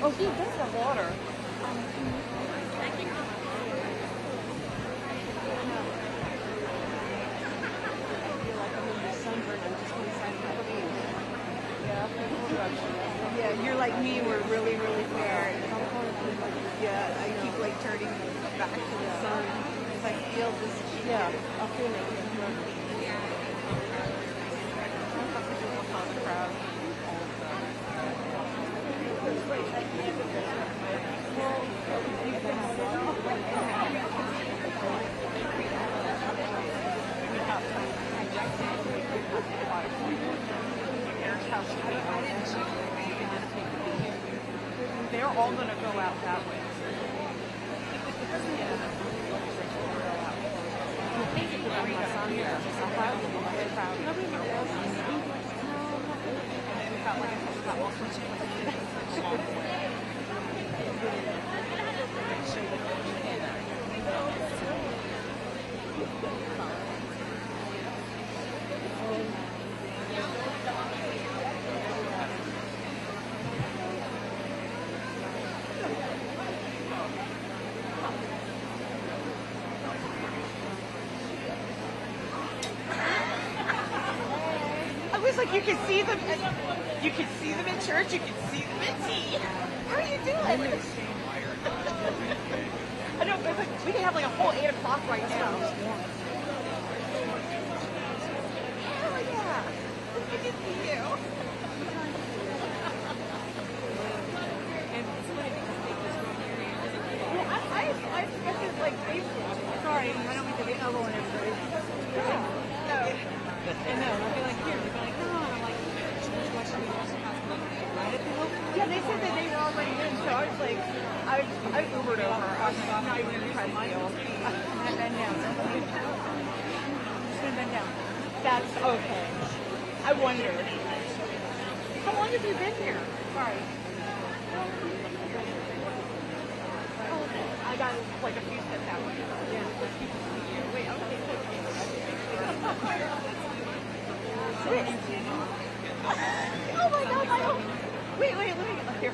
Oh, he does the water. Yeah, you're like me, we're really, really fair. Yeah, I keep like turning back to the sun because I feel this. Yeah, I'll feel it. They're all going to go out that way. Like you can see them, you can see them in church. You can see them at tea. How are you doing? I know, but we can have like a whole 8 o'clock right now. Hell yeah! Good to see you. Well, I expected like Facebook. Sorry, I don't mean to be elbowing everybody. Yeah. No. I know. I'll be like, here. They'll be like, no. And I'm like, yeah, they said that they were already in, so I was like, I Ubered over. I was not even going to try to deal. I'm going to bend down. I'm just going to bend down. That's okay. I wondered. How long have you been here? Sorry. Oh, I got like a few steps out. Yeah. Wait, okay. Oh my God! Wait, let me here.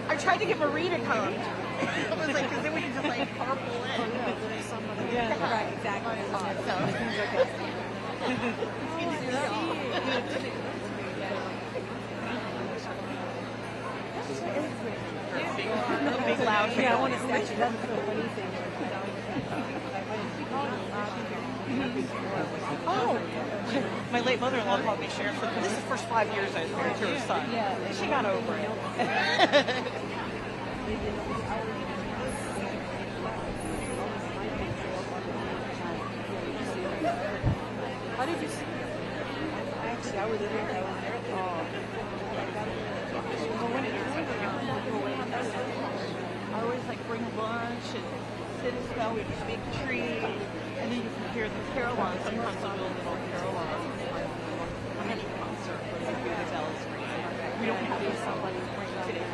I tried to get Marie to come. I was like, because then we can just like carpool in. Yeah, right, exactly. So, big loud. Yeah, I want to snatch it up for anything. Oh, my late mother-in-law called me Sharon. This is the first 5 years I was married to her son. Yeah, she got over it. How did you see it? Actually, I was there. I always like bring lunch and sit and stuff. snow with a big tree, and then you can hear the carillons. Sometimes they'll do a little carillon. I'm at a concert where the big bells ring. We don't have somebody today.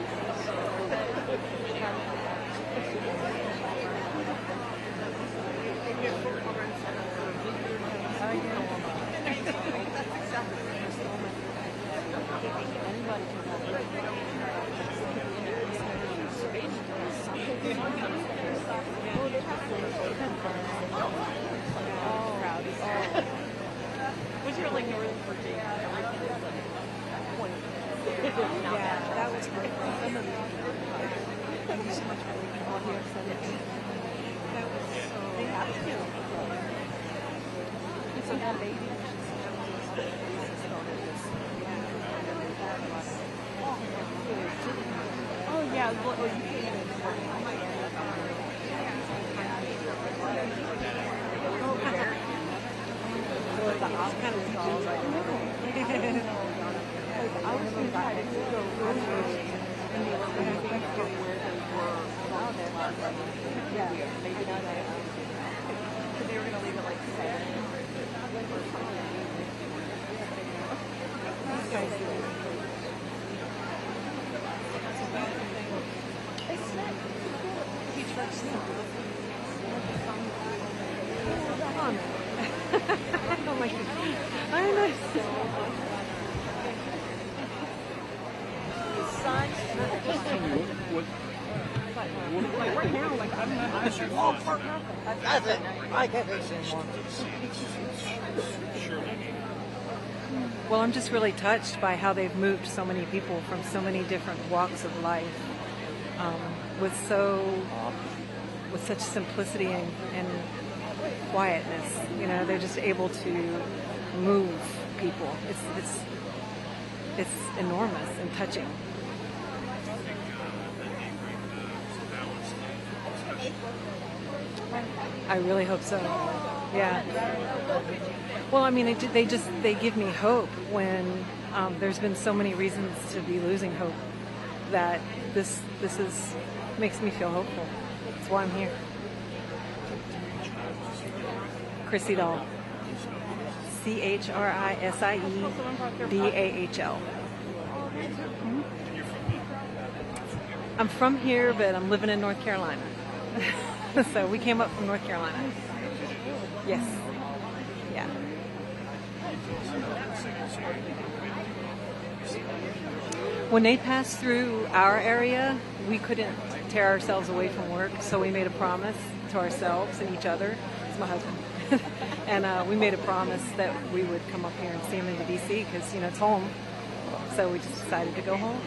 Was here like Northern Virginia? Yeah, that was great. Thank you so much for being all here. That was so. They have to. So that baby. Oh yeah, well, you can't even kind of dolls right now. I was going to try to go grocery and they were going to think of where they were while they were. Yeah, maybe not. So they were going to leave it like 7 or something. Oh my goodness. I know. Like right now, like I'm That's it. I can't fix it anymore. Well, I'm just really touched by how they've moved so many people from so many different walks of life with such simplicity and quietness. You know, they're just able to move people. It's enormous and touching. I really hope so. Yeah. Well, I mean, they give me hope when there's been so many reasons to be losing hope. That this makes me feel hopeful. That's why I'm here. Chrissy Dahl. CHRISIEDAHL. I'm from here, but I'm living in North Carolina. So we came up from North Carolina. Yes. Yeah. When they passed through our area, we couldn't tear ourselves away from work, so we made a promise to ourselves and each other. It's my husband. And we made a promise that we would come up here and see him in the D.C. because, you know, it's home. So we just decided to go home.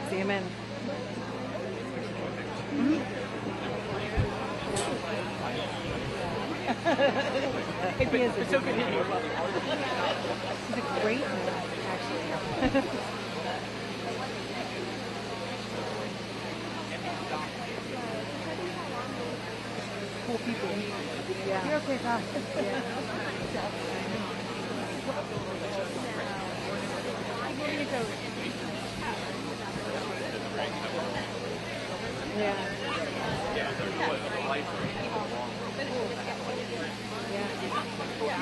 See him in. Mm-hmm. He is a good man. He's a great man, actually. Cool people. Yeah. You're okay, Tom. Yeah. Yeah.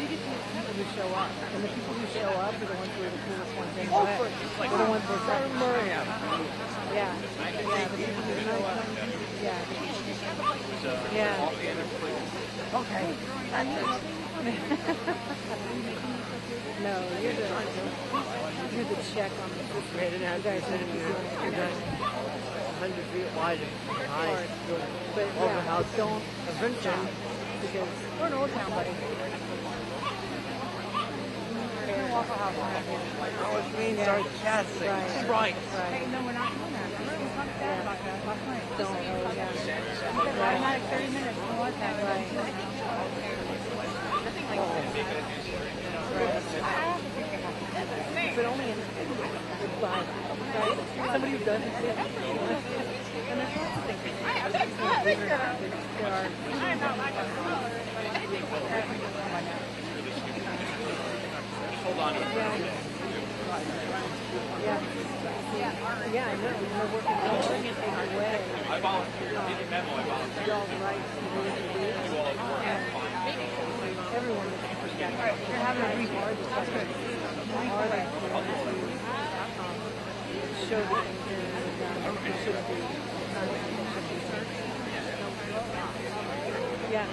You get to people who show up, and the people who show up are the ones who are the coolest ones anyway. They're the ones who are yeah. Yeah. Yeah. The people who know. Yeah. Yeah. Okay. No, you're the check on the system. You guys need to be doing it. 100 feet wide and high. But yeah, don't stop because we're an old town, buddy. Waffle House around here. Oh, it's being sarcastic. Right. Right. Hey, no, we're not doing that. Remember we talked about that last night. Don't know. Yeah. Automatic 30 minutes. We want that. Right. But only in life, right? Somebody who doesn't fit. And there's lots of things. There are. Hold on. Yeah. Yeah, I know. We're working on bringing things away. volunteered. In the memo, I volunteered. y'all's rights to do what you do. And everyone is protected. You're having a brief art discussion. Are they going to show the danger that they should be yeah.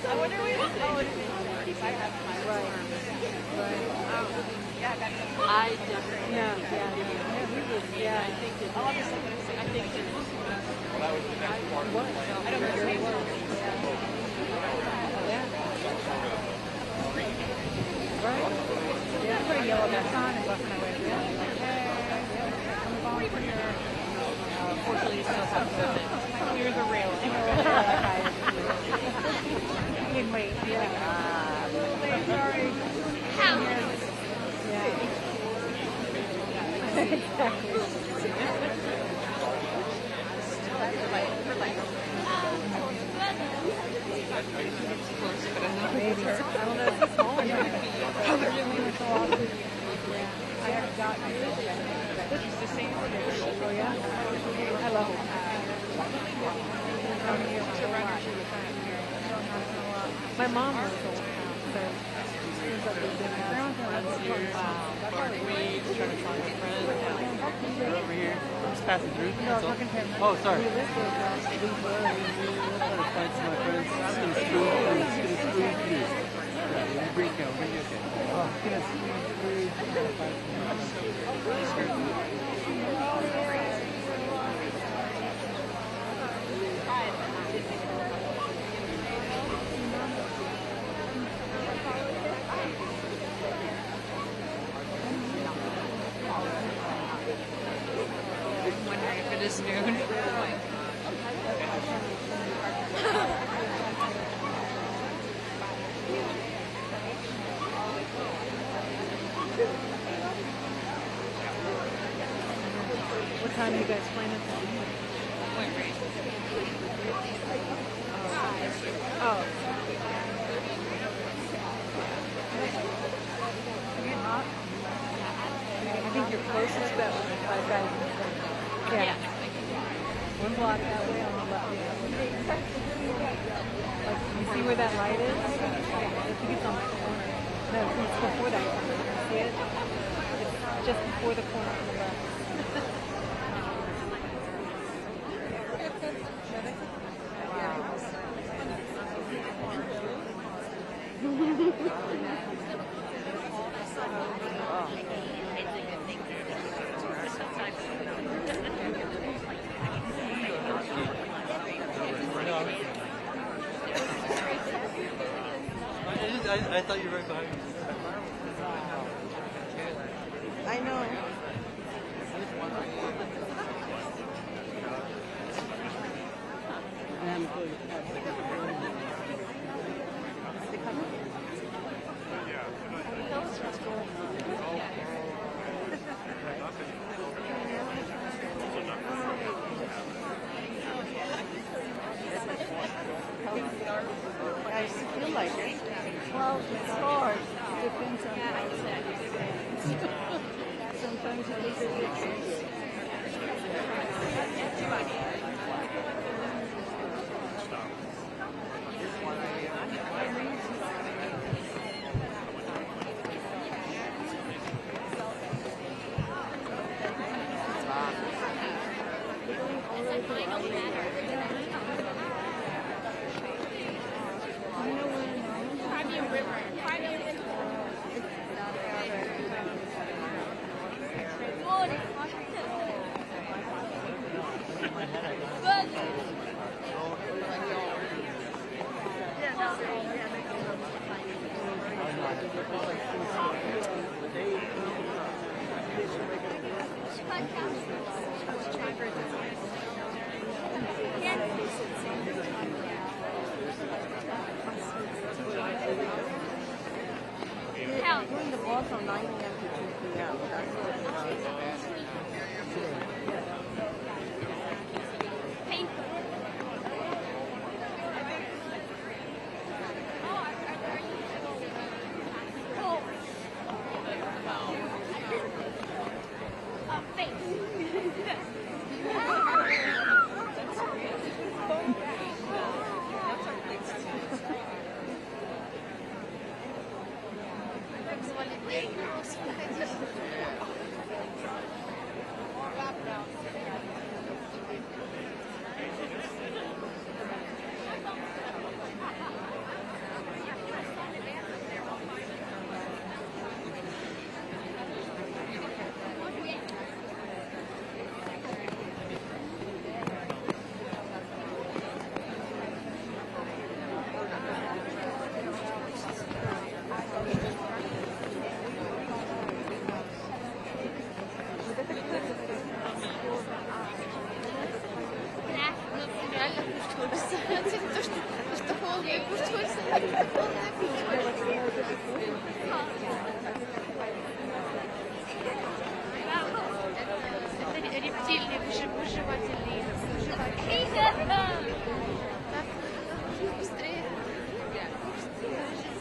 I wonder where this is. Right. I definitely. Yeah, yeah. I think that. I think that. Well, that was the next part. I don't know where it was. Yeah. Right. Yeah, put a yellow vest on and busting my way. Yeah. Like, hey, I'm a volunteer. Fortunately, you still have to. Here's a rail. You can wait. Yeah. Sorry. Maybe. I don't know if it's small or not. I have gotten it's the same. Oh, yeah? I love it. My mom was old now, so it seems like they've been Trying to find a friend. They're over here. I'm just passing through. No, talking to him. Oh, sorry. I'm trying to find some of my friends. Just gonna spoon through. Yeah, bring it down. Bring it okay. Oh, goodness. Wondering if it is noon. What time are you guys planning? Oh. I think you're closest that five guys. Yeah. One block that way on the left. Like, you see where that light is? I think it's on the corner. No, it's before that corner. See it? It's just before the corner on the left. I thought you were right behind me. I know. I feel like it. Well, it's hard. It depends on how it's sometimes it is a bit tricky. Doing the ball from 9 a.m. to 2 p.m. That's what it is. Рептильные, выживательные, быстрее.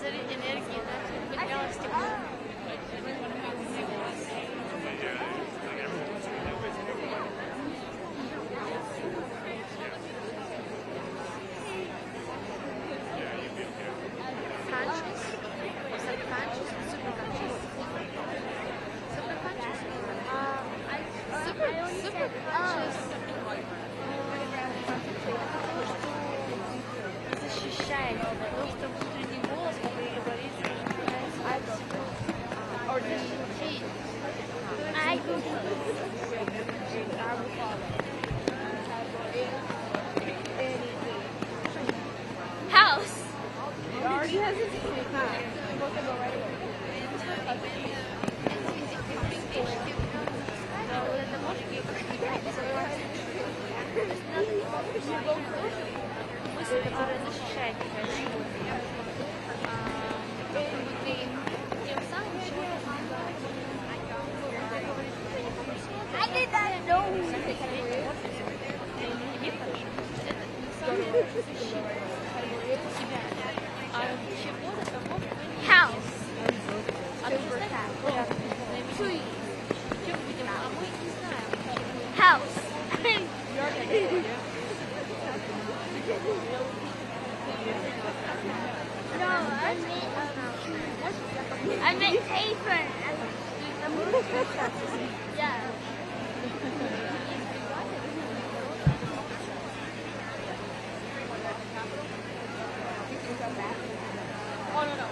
Заряд энергии, да, поднялась тепло. Защищает, потому что внутренний голос, который говорит, house. It already has its мысль, которая защищает тебя от чего-то. Ты тем самым чего-то I did not know. House. House. No, I meant apron. Yeah. Oh, no.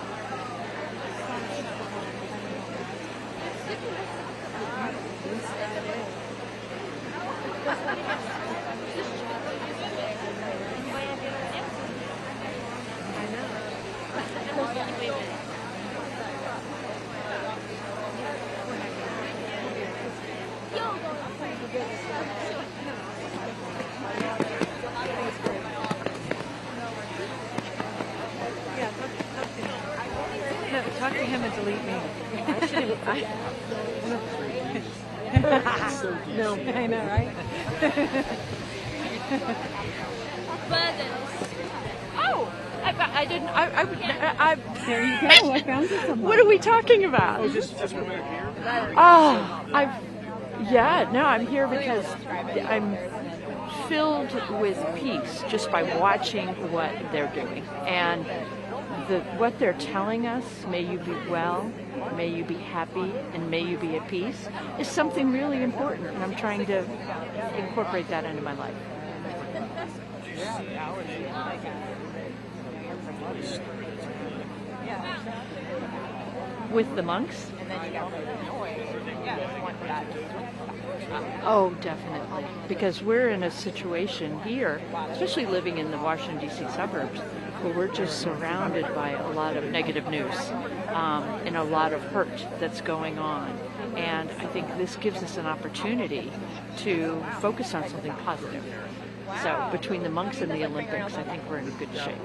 No, talk to him and delete me. No, I know, right? Oh, I didn't. There you go. I found someone. What are we talking about? Oh, just for a minute here? I'm here because I'm filled with peace just by watching what they're doing. And what they're telling us, may you be well, may you be happy, and may you be at peace, is something really important. And I'm trying to incorporate that into my life. With the monks? Oh, definitely. Because we're in a situation here, especially living in the Washington, D.C. suburbs, where we're just surrounded by a lot of negative news and a lot of hurt that's going on. And I think this gives us an opportunity to focus on something positive. So between the monks and the Olympics, I think we're in good shape.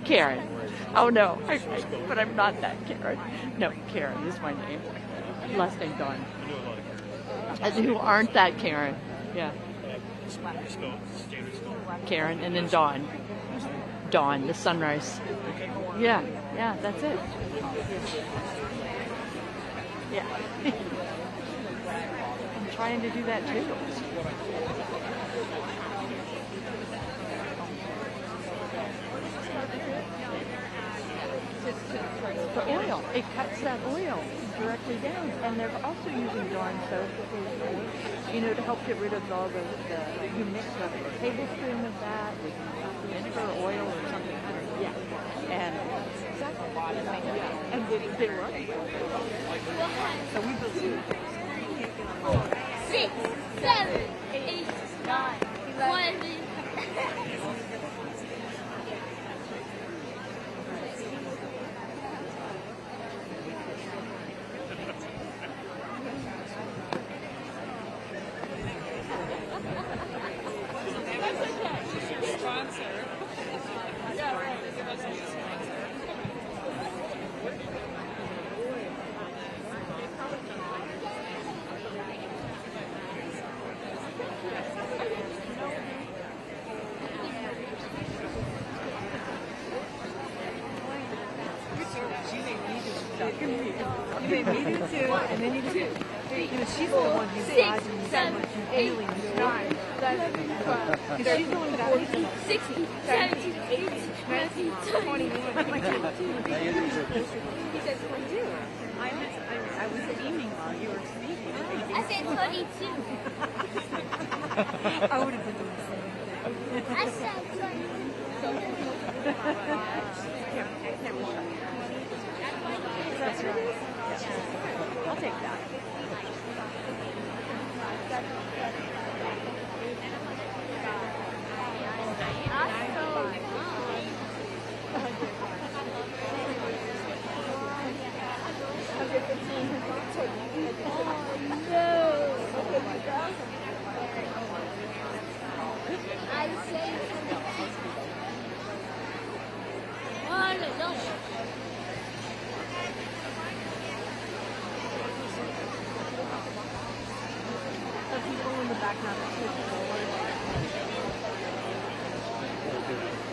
Karen. Oh, no. But I'm not that Karen. No, Karen is my name. Last name Dawn. As who aren't that Karen. Yeah. Karen and then Dawn. Dawn, the sunrise. Yeah, that's it. Yeah. I'm trying to do that too. the oil. It cuts that oil directly down. And they're also using Dawn soap, to help get rid of all the you mix a tablespoon of that with vinegar or oil or something. Yeah. And they work. So we believe 6, 7, 8, 9, 11. You made me do too, and then you just, she's the one who's 6, dodging so 7, much. You 8, really 9, 11, 12, because she's the one that 14, 16, 17, 18, 19, 20. He said 22. I was steaming while you were speaking. I said 22. I would have been doing the same thing. I said 22. That's right. I'll take that.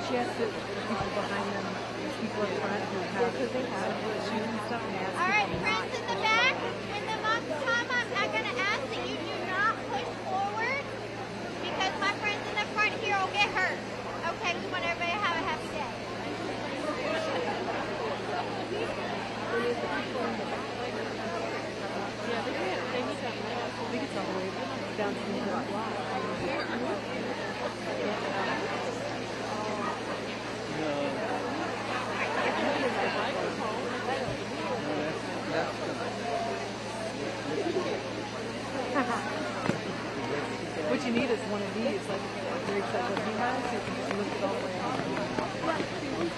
She has to people behind them, people in front who have shoes and stuff. And All right, friends in the back, when the moms come up, I'm going to ask that you do not push forward because my friends in the front here will get hurt. Okay, we want everybody to have a happy day. I think it's all the way down to the block. What you need is one of these, like rigs like what he has, so you can just lift it all the way up. 1, 2, 3,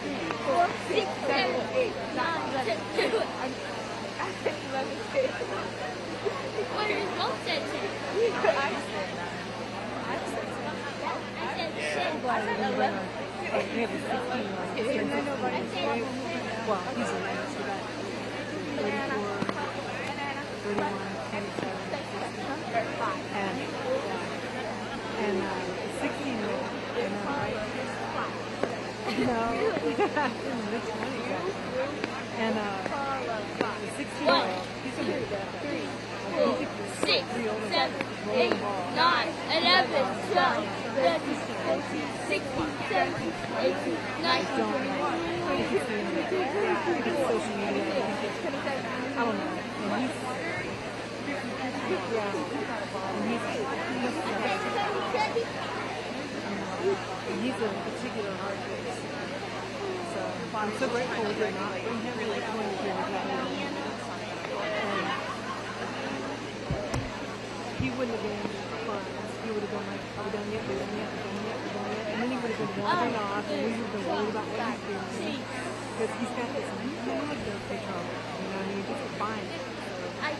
4, 6, 7, 8, 9, 10, 11. What is both said? I said 10. Glad we didn't bring we have a 16 one. Well, he's in there, so we got 34, 31, 27, and 16 year old. No, in the mid-20s actually. And the 16-year-old, he's going to be dead. 3, 4, 6, 7, 8, 9, 11, 12, 13, 14, 16, 17, 18, 19, 20. Social media. I don't know. And he's a particular hard case. So I'm so grateful we did not bring him like 20 years ago. He wouldn't have been fun. He would have been like, are we done yet? We're done yet? We're done yet? We're done yet? And then he would have been wandering off and we would have been worried about what he's doing. Because he's got this huge control. You know what I mean? Just fine. I did.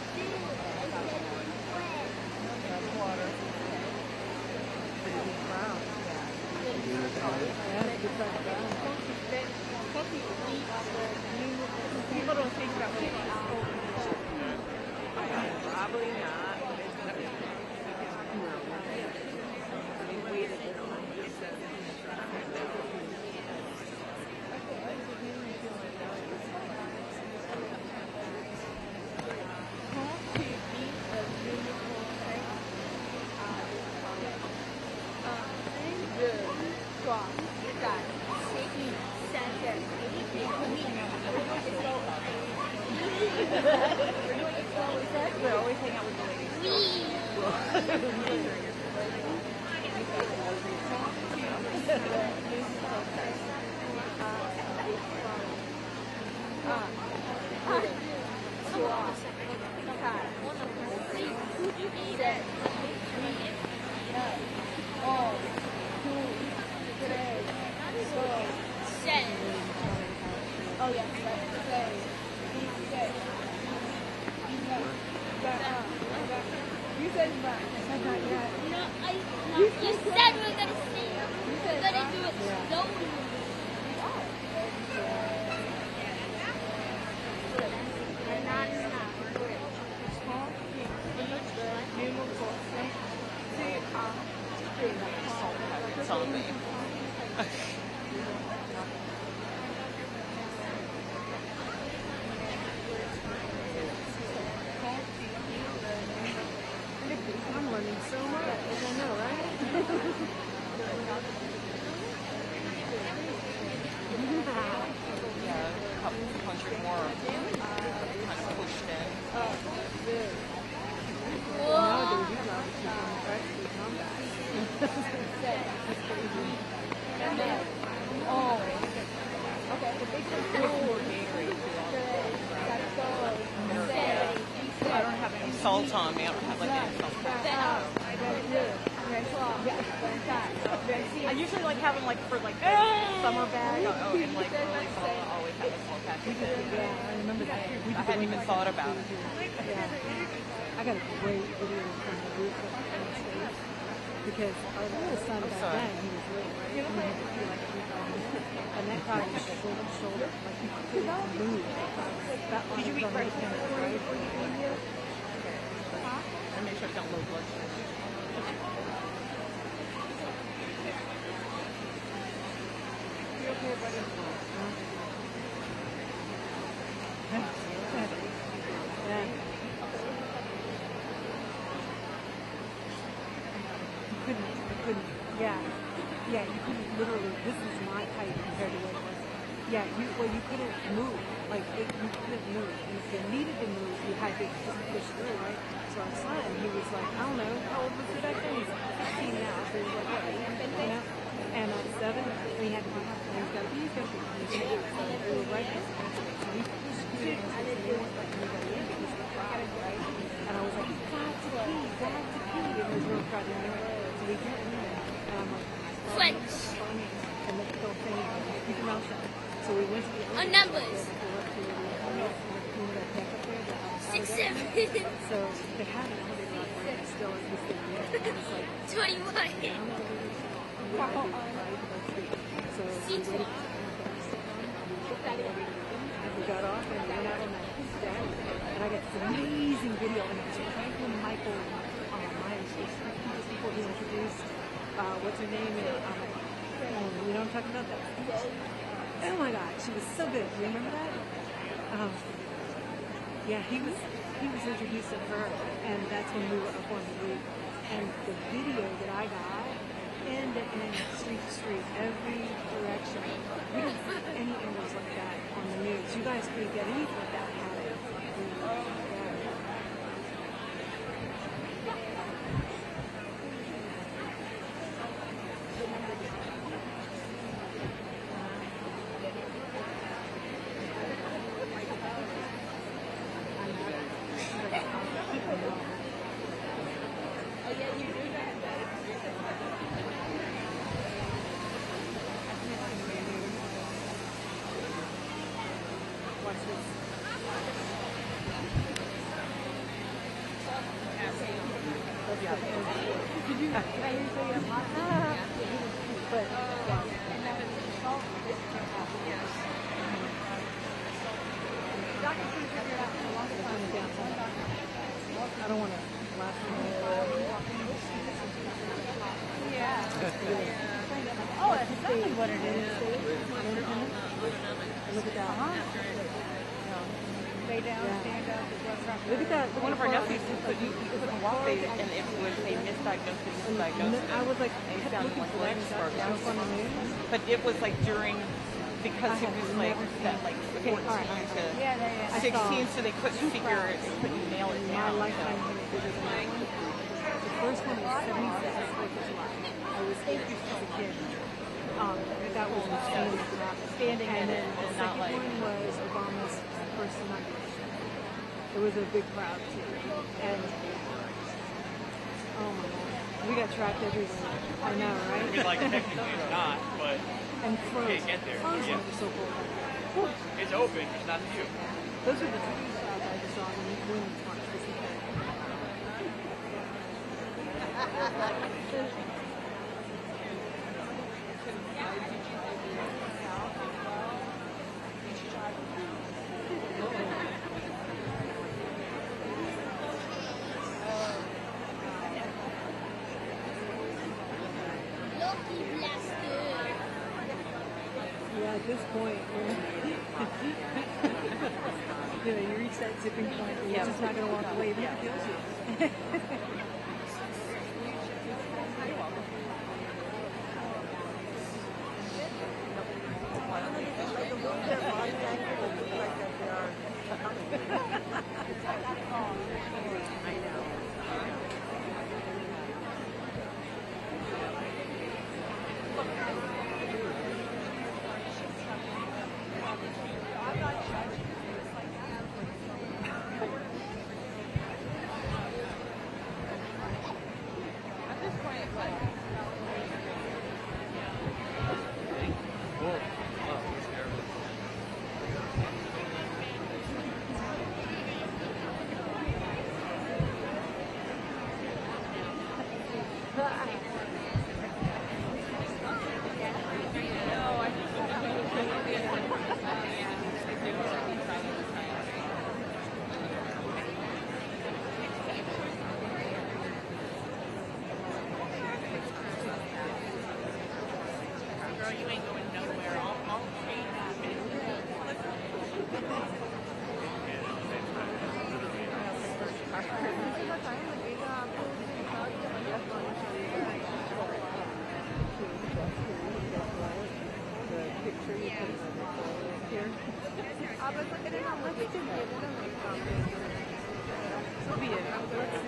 People don't think about it. Probably not. They always hang out with the ladies. Oh yeah. You said that. No, you said we're gonna sing. We're gonna do it slowly. It's on me. I'm learning so much. I know, right? Yeah, a couple more kind of pushed in. Nowadays, you guys can actually come back. I don't have any salt on me. I don't have like any salt. I usually like having like for like summer bag. Oh, and like early fall, I always have a small package. Yeah, I remember that. I hadn't even thought about it. Yeah. I got a great video from the group of States because our little son back then, he was little, right? And he had to feel like and that crowd was shoulder to shoulder, like you couldn't move. That line was on his hand, right? And make sure I don't low blood sugar. You okay, buddy? Yeah. You couldn't, yeah, you couldn't literally, this is my height compared to what it was. Yeah, you couldn't move, you couldn't move, and if you needed to move, you had to just push through, right? So our son, he was like, I don't know, how old was he back then? He's 16 now, so he was like, what, 8, you know? And at 7, we had to be, he's got to be, so we were right there. So we pushed through, and they weren't letting anybody in because of the crowd, right? And I was like, got to pee, and there's no crowd in there. So we get in there, and I'm like, French. and they don't say anything, keep your mouth shut. So we went to the On numbers. 6, 7. So they had an elevator up there, still at least it was like 21. so we waited and we got off and went out on that deck, and I got this amazing video, and it was Franklin Michael Myers, these people who introduced what's her name, you know what I'm talking about? That. Oh my God, she was so good. Do you remember that? Yeah, he was introducing her, and that's when we were up on the roof. And the video that I got, end to end, street to street, every direction. We didn't see any angles like that on the news. You guys couldn't get anything like that happening. I don't want to laugh. Yeah. Oh, that's exactly what it is. Look at that, huh? Lay down, stand up. Look at that. One of our nephews couldn't walk, and it was a misdiagnosis. I was like, They found like legs for on the news. But it was like during, because he was like that, like 14 to 16, AC16, so they couldn't figure it, they couldn't nail it My down. lifetime hit bigger than that one. The first one was 76 Fourth of July. I was 8 as a kid. That was insane. Standing And in then it, the and not second like. one was Obama's first inauguration. It was a big crowd too. And oh my God, we got trapped everywhere. I know, I right? mean, like, technically it's not, but And frozen. can't get there. Frozen Yeah. was so cool. it's open, just not to you. Those are the two crowds I just saw in the Women's March this weekend. Lucky blaster. Yeah, at this point, you know, you reach that tipping point where you're just not going to walk away even if it kills you.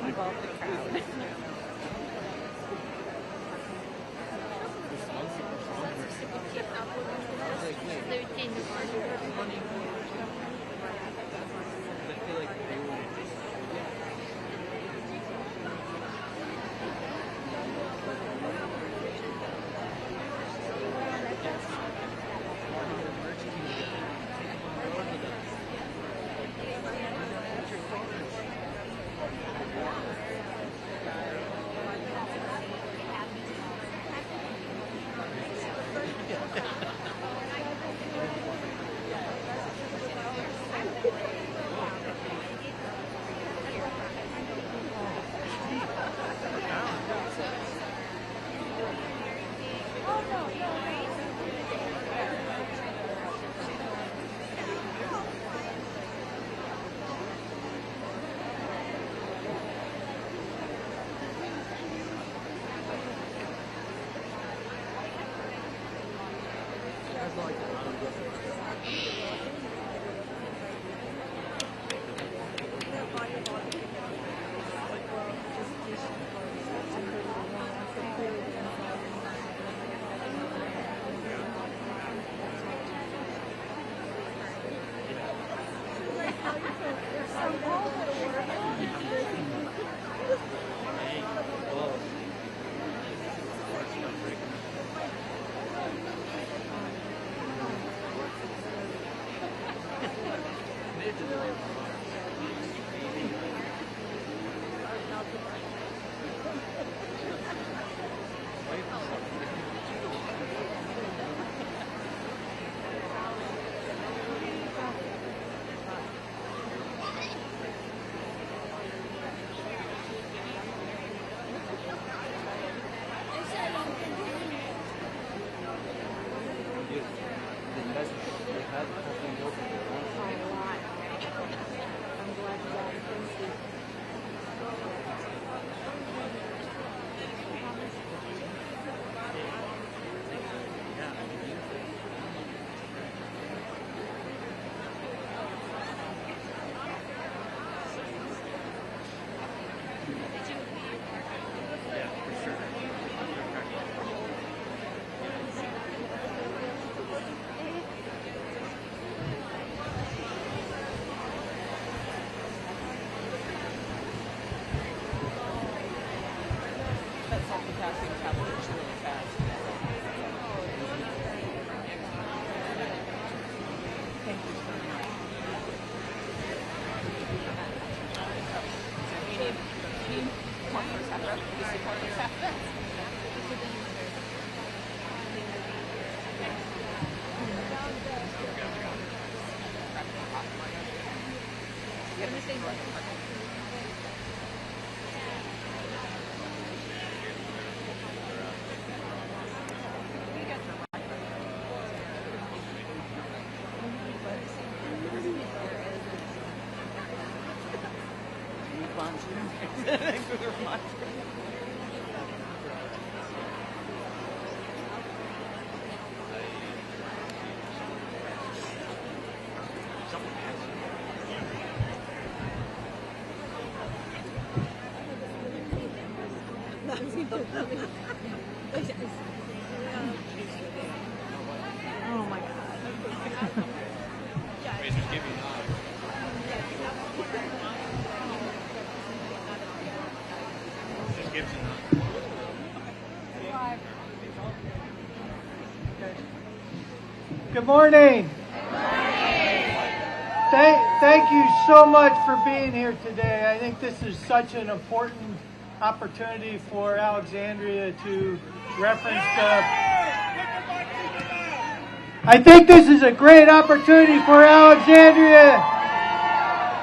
Involve the crowd. Oh my God. Good morning. Thank you so much for being here today. I think this is such an important opportunity for Alexandria to reference I think this is a great opportunity for Alexandria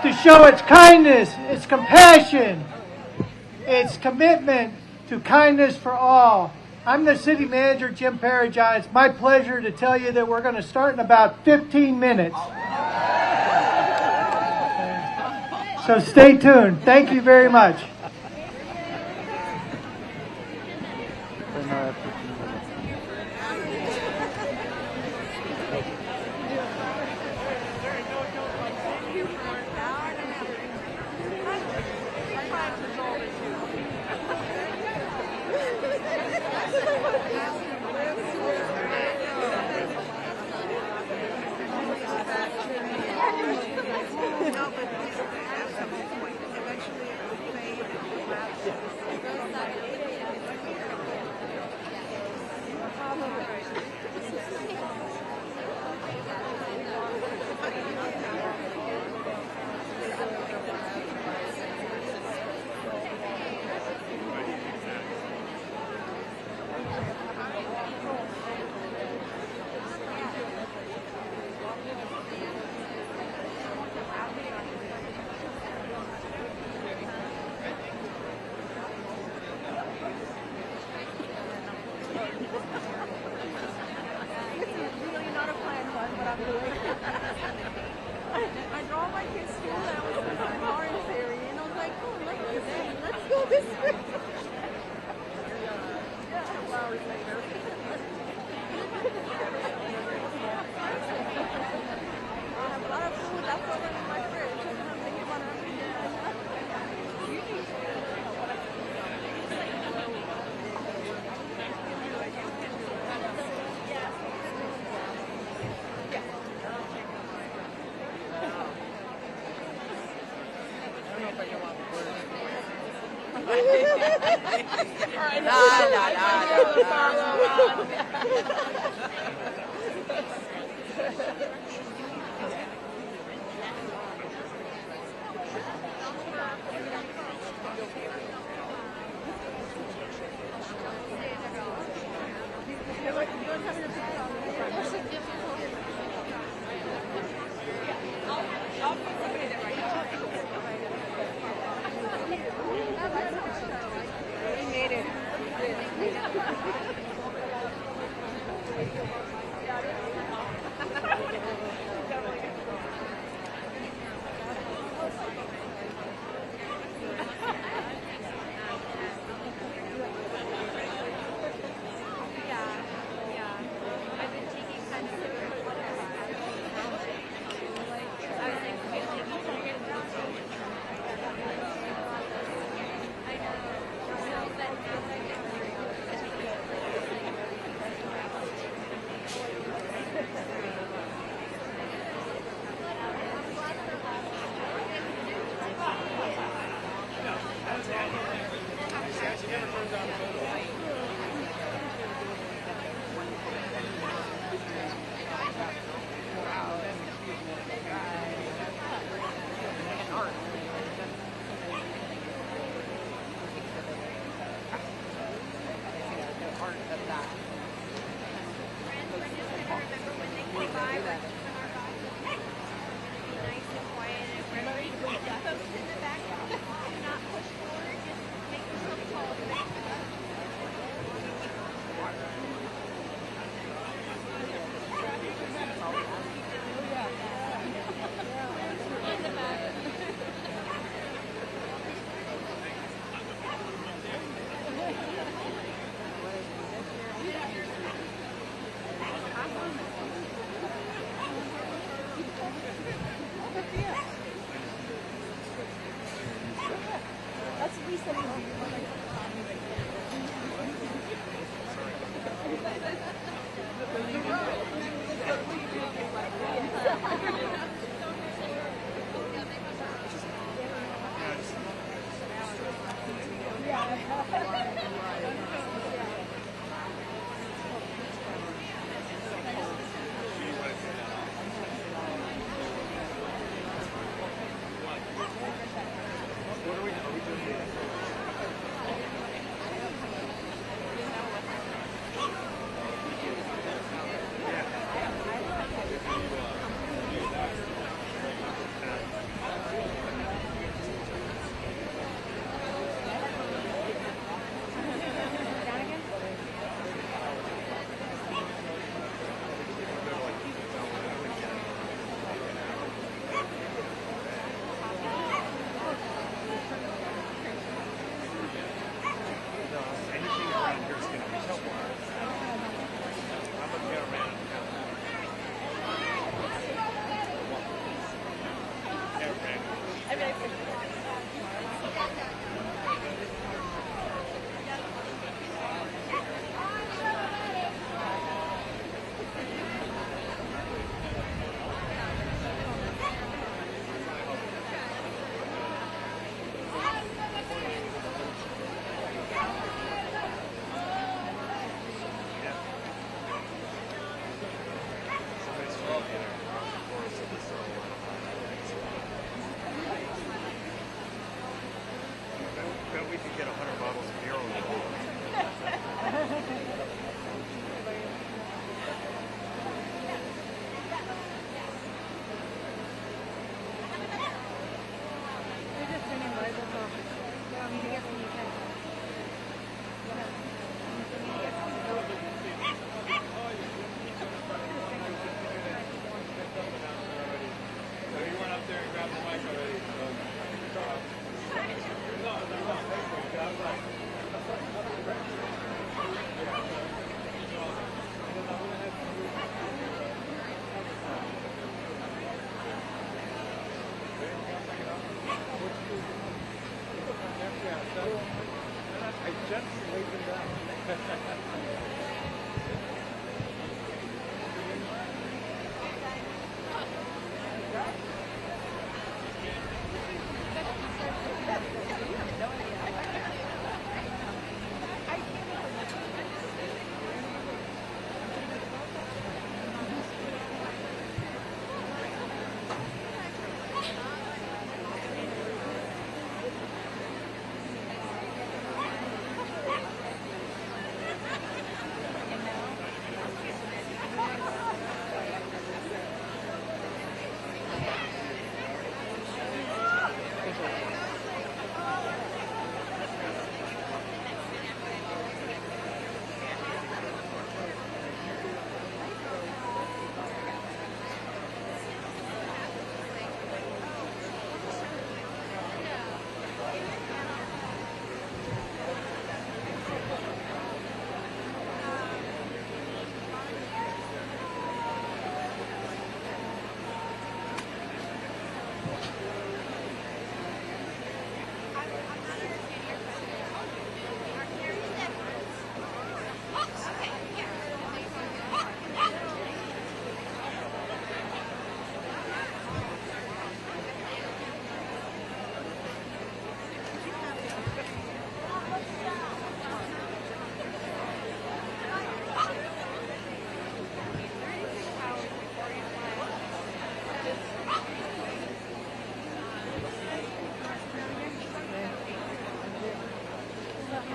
to show its kindness, its compassion, its commitment to kindness for all. I'm the city manager, Jim Parajon. It's my pleasure to tell you that we're going to start in about 15 minutes. So stay tuned. Thank you very much.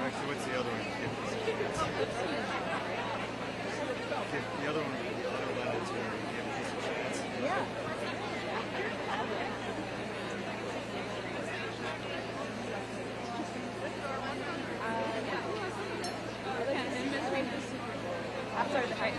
Actually, what's the other one? Give the other one, the other level to her, give a piece of chance. Yeah. After the fight.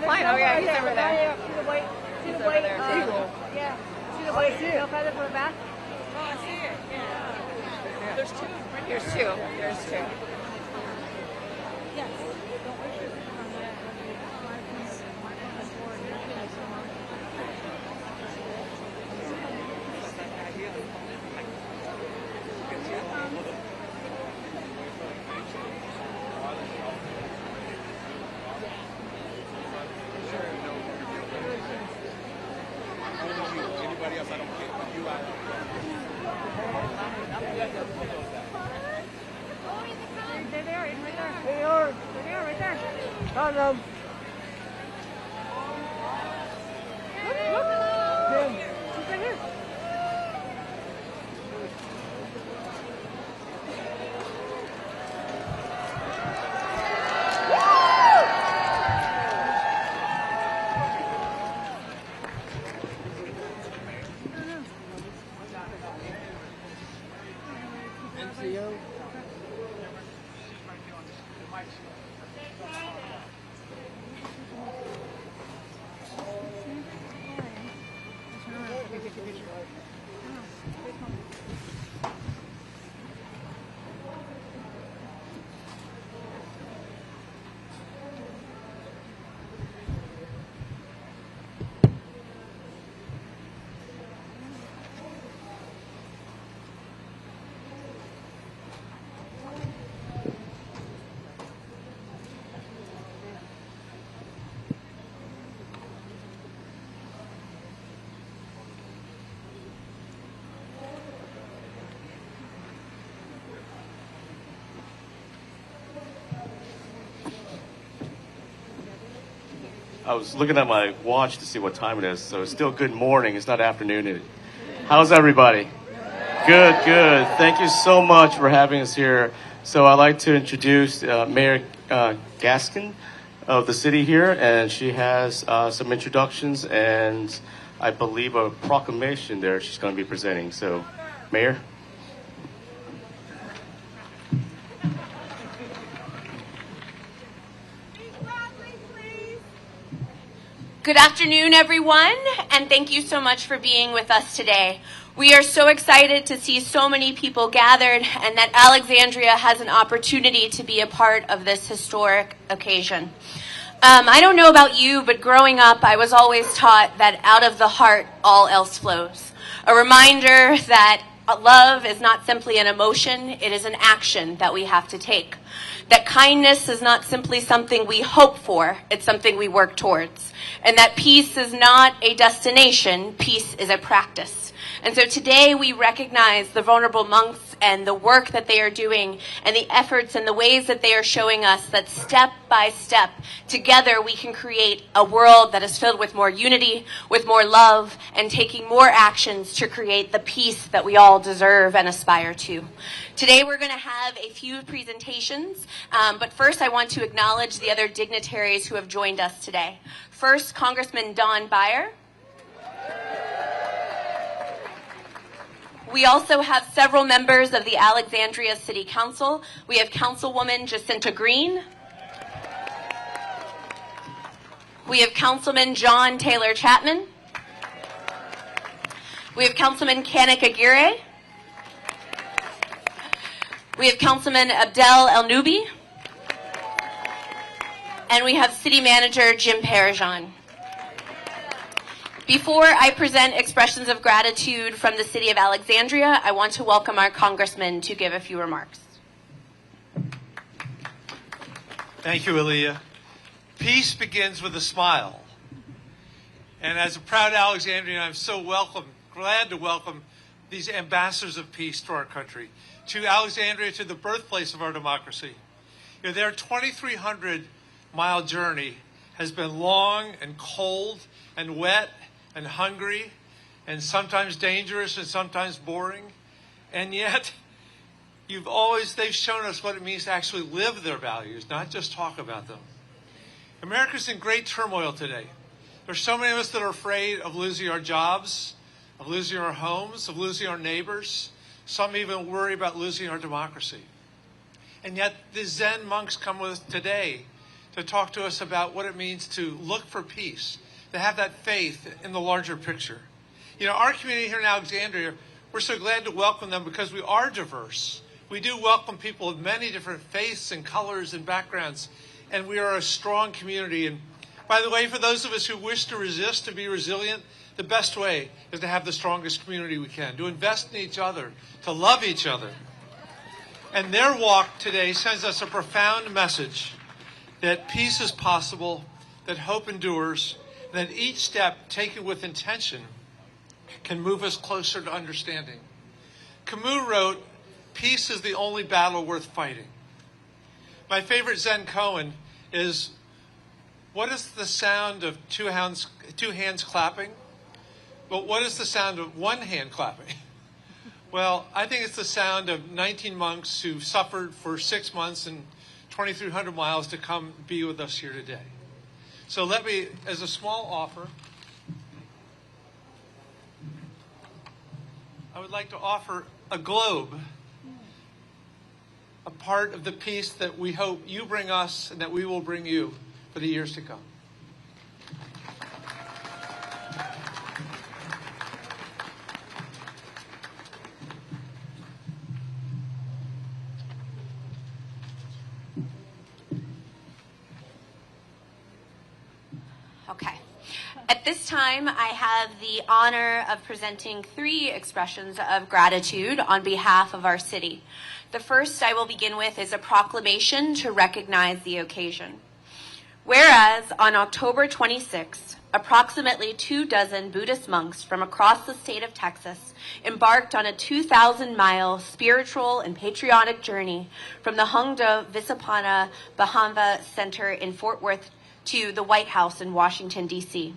plane. Oh yeah, he's over there. See the white, He's over there. yeah. See the white tail feather from the back? Oh, I see it. Yeah. There's two. There's two. There's two. Anybody else, I don't care. You out. They're there, right there. They are. They're there, right there. Found them. Look. She's right here. NCO? I was looking at my watch to see what time it is, so it's still good morning. It's not afternoon. How's everybody? Good, good. Thank you so much for having us here. So I'd like to introduce Mayor Gaskin of the city here, and she has some introductions and I believe a proclamation there she's going to be presenting. So, Mayor. Good afternoon, everyone, and thank you so much for being with us today. We are so excited to see so many people gathered and that Alexandria has an opportunity to be a part of this historic occasion. I don't know about you, but growing up, I was always taught that out of the heart, all else flows. A reminder that love is not simply an emotion, it is an action that we have to take. That kindness is not simply something we hope for, it's something we work towards. And that peace is not a destination, peace is a practice. And so today we recognize the vulnerable monks and the work that they are doing and the efforts and the ways that they are showing us that step by step, together we can create a world that is filled with more unity, with more love, and taking more actions to create the peace that we all deserve and aspire to. Today we're going to have a few presentations, but first I want to acknowledge the other dignitaries who have joined us today. First, Congressman Don Beyer. We also have several members of the Alexandria City Council. We have Councilwoman Jacinta Green. We have Councilman John Taylor Chapman. We have Councilman Kanik Aguirre. We have Councilman Abdel El Nubi. And we have City Manager Jim Parajan. Before I present expressions of gratitude from the City of Alexandria, I want to welcome our Congressman to give a few remarks. Thank you, Aaliyah. Peace begins with a smile. And as a proud Alexandrian, I'm so glad to welcome these ambassadors of peace to our country, to Alexandria, to the birthplace of our democracy. You know, their 2,300-mile journey has been long and cold and wet and hungry and sometimes dangerous and sometimes boring. And yet, they've shown us what it means to actually live their values, not just talk about them. America's in great turmoil today. There's so many of us that are afraid of losing our jobs, of losing our homes, of losing our neighbors. Some even worry about losing our democracy. And yet, the Zen monks come with us today to talk to us about what it means to look for peace, to have that faith in the larger picture. You know, our community here in Alexandria, we're so glad to welcome them because we are diverse. We do welcome people of many different faiths and colors and backgrounds, and we are a strong community. And by the way, for those of us who wish to resist and be resilient, the best way is to have the strongest community we can, to invest in each other, to love each other. And their walk today sends us a profound message that peace is possible, that hope endures, and that each step taken with intention can move us closer to understanding. Camus wrote, "Peace is the only battle worth fighting." My favorite Zen koan is, what is the sound of two hands clapping? But what is the sound of one hand clapping? Well, I think it's the sound of 19 monks who suffered for 6 months and 2,300 miles to come be with us here today. So let me, as a small offer, I would like to offer a globe, a part of the peace that we hope you bring us and that we will bring you for the years to come. Okay. At this time, I have the honor of presenting 3 expressions of gratitude on behalf of our city. The first I will begin with is a proclamation to recognize the occasion. Whereas on October 26, approximately 24 Buddhist monks from across the state of Texas embarked on a 2,000-mile spiritual and patriotic journey from the Hongdo Visapana Bahamva Center in Fort Worth to the White House in Washington, D.C.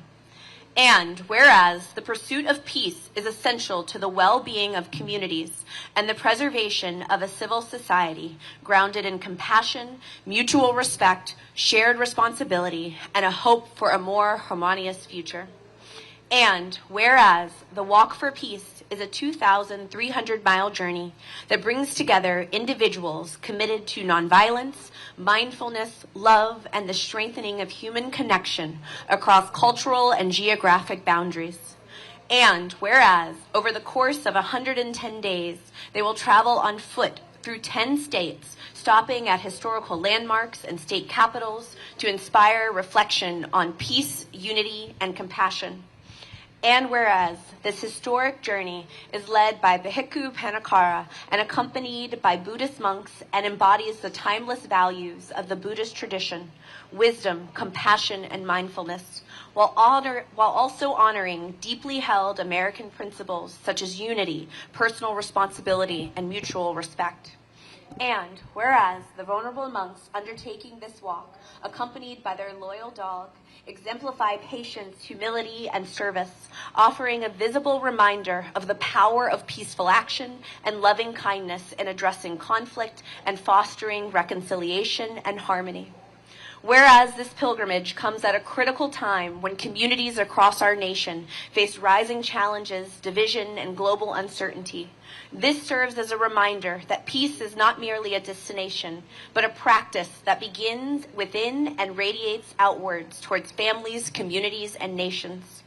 And whereas the pursuit of peace is essential to the well-being of communities and the preservation of a civil society grounded in compassion, mutual respect, shared responsibility, and a hope for a more harmonious future. And whereas the Walk for Peace is a 2,300-mile journey that brings together individuals committed to nonviolence, mindfulness, love, and the strengthening of human connection across cultural and geographic boundaries. And whereas over the course of 110 days, they will travel on foot through 10 states, stopping at historical landmarks and state capitals to inspire reflection on peace, unity, and compassion. And whereas this historic journey is led by Bhikkhu Panakara and accompanied by Buddhist monks and embodies the timeless values of the Buddhist tradition, wisdom, compassion, and mindfulness, while also honoring deeply held American principles such as unity, personal responsibility, and mutual respect. And whereas the vulnerable monks undertaking this walk, accompanied by their loyal dog, exemplify patience, humility, and service, offering a visible reminder of the power of peaceful action and loving kindness in addressing conflict and fostering reconciliation and harmony. Whereas this pilgrimage comes at a critical time when communities across our nation face rising challenges, division, and global uncertainty, this serves as a reminder that peace is not merely a destination, but a practice that begins within and radiates outwards towards families, communities, and nations.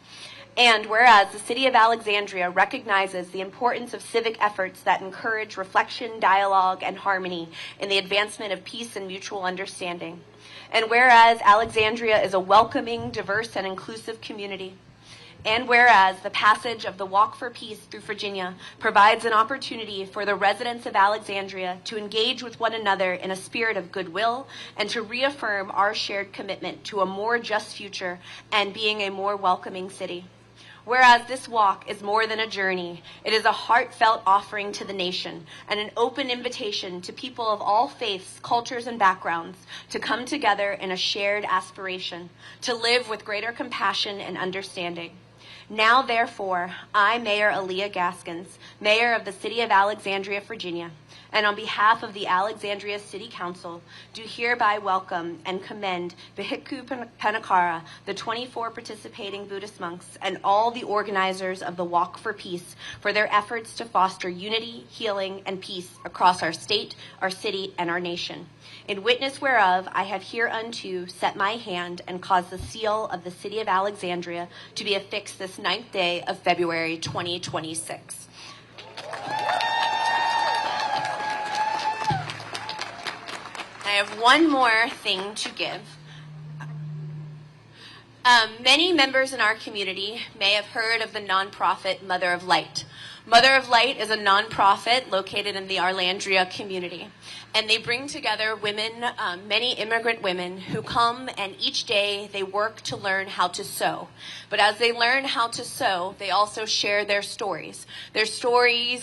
And whereas the City of Alexandria recognizes the importance of civic efforts that encourage reflection, dialogue, and harmony in the advancement of peace and mutual understanding. And whereas Alexandria is a welcoming, diverse, and inclusive community. And whereas the passage of the Walk for Peace through Virginia provides an opportunity for the residents of Alexandria to engage with one another in a spirit of goodwill and to reaffirm our shared commitment to a more just future and being a more welcoming city. Whereas this walk is more than a journey, it is a heartfelt offering to the nation and an open invitation to people of all faiths, cultures, and backgrounds to come together in a shared aspiration, to live with greater compassion and understanding. Now, therefore, I, Mayor Aaliyah Gaskins, Mayor of the City of Alexandria, Virginia, and on behalf of the Alexandria City Council, do hereby welcome and commend Bhikkhu Panakara, the 24 participating Buddhist monks, and all the organizers of the Walk for Peace for their efforts to foster unity, healing, and peace across our state, our city, and our nation. In witness whereof, I have hereunto set my hand and caused the seal of the City of Alexandria to be affixed this 9th day of February 2026. I have one more thing to give. Many members in our community may have heard of the nonprofit Mother of Light. Mother of Light is a nonprofit located in the Alexandria community, and they bring together women, many immigrant women who come, and each day they work to learn how to sew. But as they learn how to sew, they also share their stories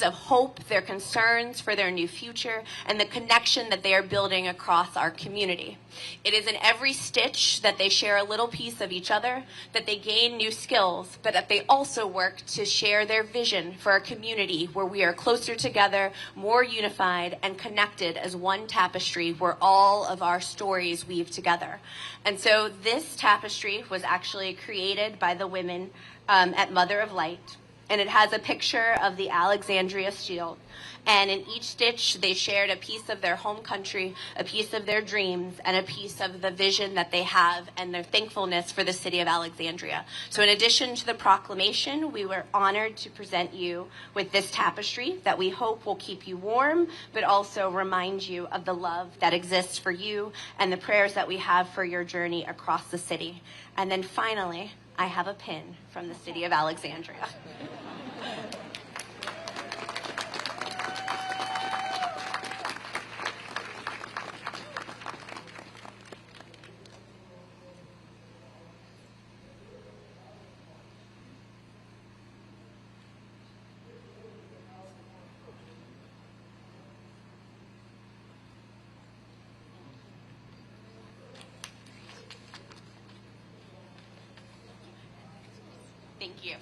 of hope, their concerns for their new future, and the connection that they are building across our community. It is in every stitch that they share a little piece of each other, that they gain new skills, but that they also work to share their vision for a community where we are closer together, more unified, and connected as one tapestry where all of our stories weave together. And so this tapestry was actually created by the women at Mother of Light, and it has a picture of the Alexandria shield. And in each stitch, they shared a piece of their home country, a piece of their dreams, and a piece of the vision that they have and their thankfulness for the city of Alexandria. So in addition to the proclamation, we were honored to present you with this tapestry that we hope will keep you warm, but also remind you of the love that exists for you and the prayers that we have for your journey across the city. And then finally, I have a pin from the city of Alexandria. Thank you.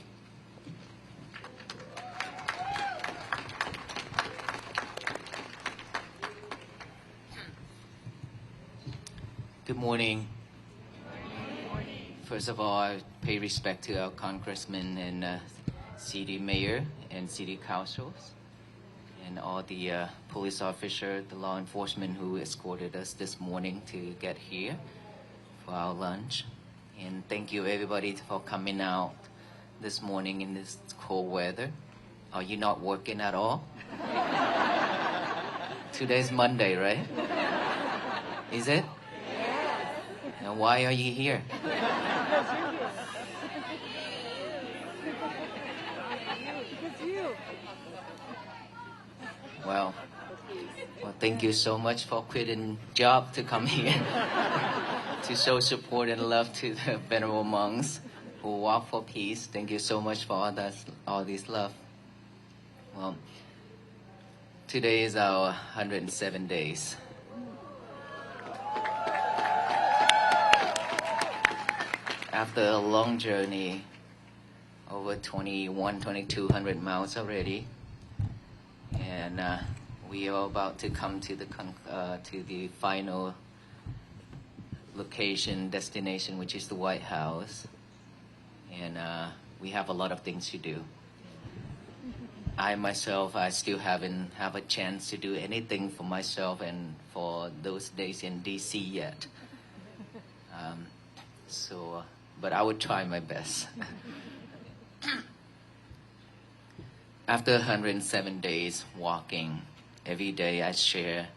Good morning. First of all, I pay respect to our congressmen and city mayor and city councils and all the police officers, the law enforcement who escorted us this morning to get here for our lunch. And thank you everybody for coming out this morning in this cold weather. Are you not working at all? Today's Monday, right? Is it? Yes. Now why are you here? Well, thank you so much for quitting job to come here to show support and love to the venerable monks who walk for peace. Thank you so much for all this love. Well, today is our 107 days. After a long journey, over 2,200 miles already, and we are about to come to the final location, destination, which is the White House. And we have a lot of things to do. I myself, I still haven't have a chance to do anything for myself and for those days in DC yet. But I would try my best. After 107 days walking, every day I share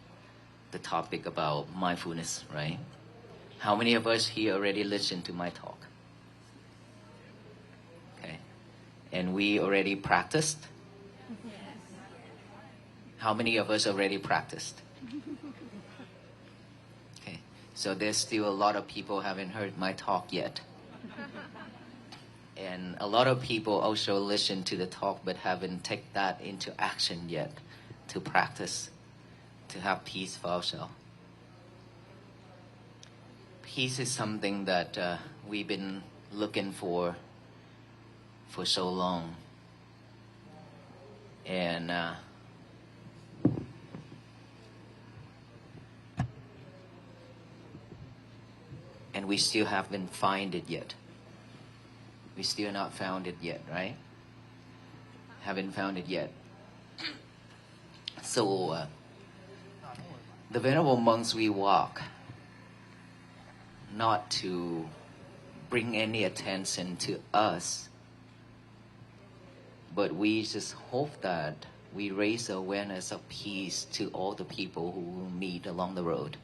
the topic about mindfulness, right? How many of us here already listened to my talk? Okay. And we already practiced? How many of us already practiced? Okay. So there's still a lot of people haven't heard my talk yet. And a lot of people also listen to the talk but haven't taken that into action yet to practice, to have peace for ourselves. Peace is something that we've been looking for for so long. And we still haven't found it yet. We still not found it yet, right? Haven't found it yet. So the Venerable Monks, we walk not to bring any attention to us, but we just hope that we raise awareness of peace to all the people who we meet along the road.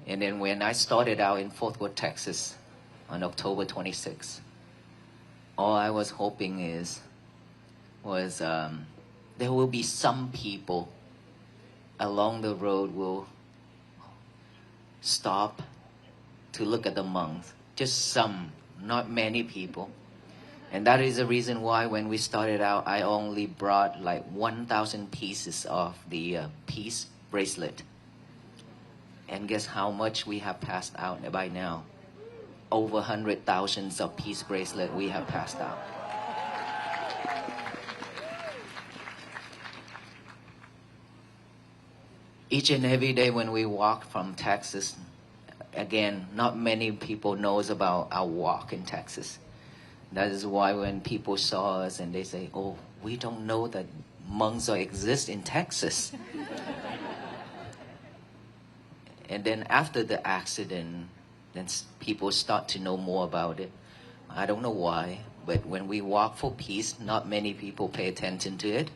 And then when I started out in Fort Worth, Texas on October 26th, all I was hoping was there will be some people along the road will stop to look at the monks. Just some, not many people. And that is the reason why when we started out, I only brought like 1,000 pieces of the peace bracelet. And guess how much we have passed out by now? Over 100,000 of peace bracelet we have passed out. Each and every day when we walk from Texas, again, not many people knows about our walk in Texas. That is why when people saw us and they say, oh, we don't know that monks exist in Texas. And then after the accident, then people start to know more about it. I don't know why, but when we walk for peace, not many people pay attention to it.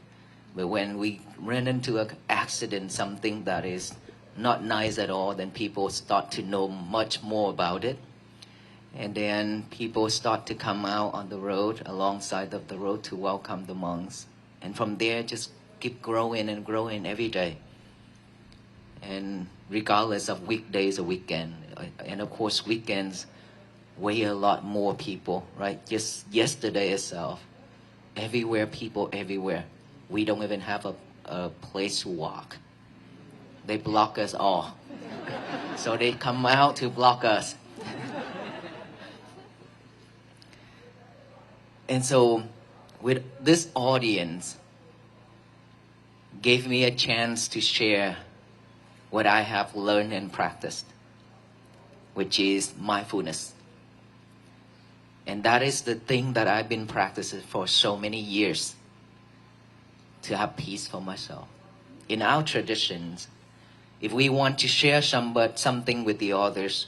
But when we run into an accident, something that is not nice at all, then people start to know much more about it. And then people start to come out on the road, alongside of the road, to welcome the monks. And from there, just keep growing and growing every day. And regardless of weekdays or weekend, and of course weekends weigh a lot more people, right? Just yesterday itself, everywhere, people everywhere. We don't even have a place to walk. They block us all. So they come out to block us. And so with this audience, gave me a chance to share what I have learned and practiced, which is mindfulness. And that is the thing that I've been practicing for so many years, to have peace for myself. In our traditions, if we want to share something with the others,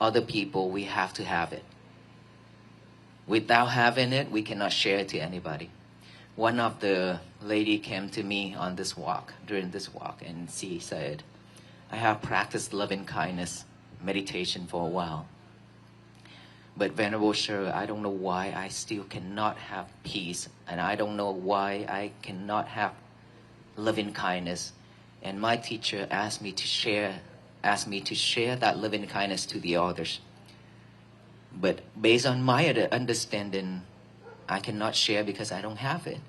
other people, we have to have it. Without having it, we cannot share it to anybody. One of the lady came to me on this walk, during this walk, and she said, I have practiced loving kindness meditation for a while. But Venerable Sir, I don't know why I still cannot have peace, and I don't know why I cannot have loving kindness. And my teacher asked me to share that loving kindness to the others. But based on my understanding, I cannot share because I don't have it.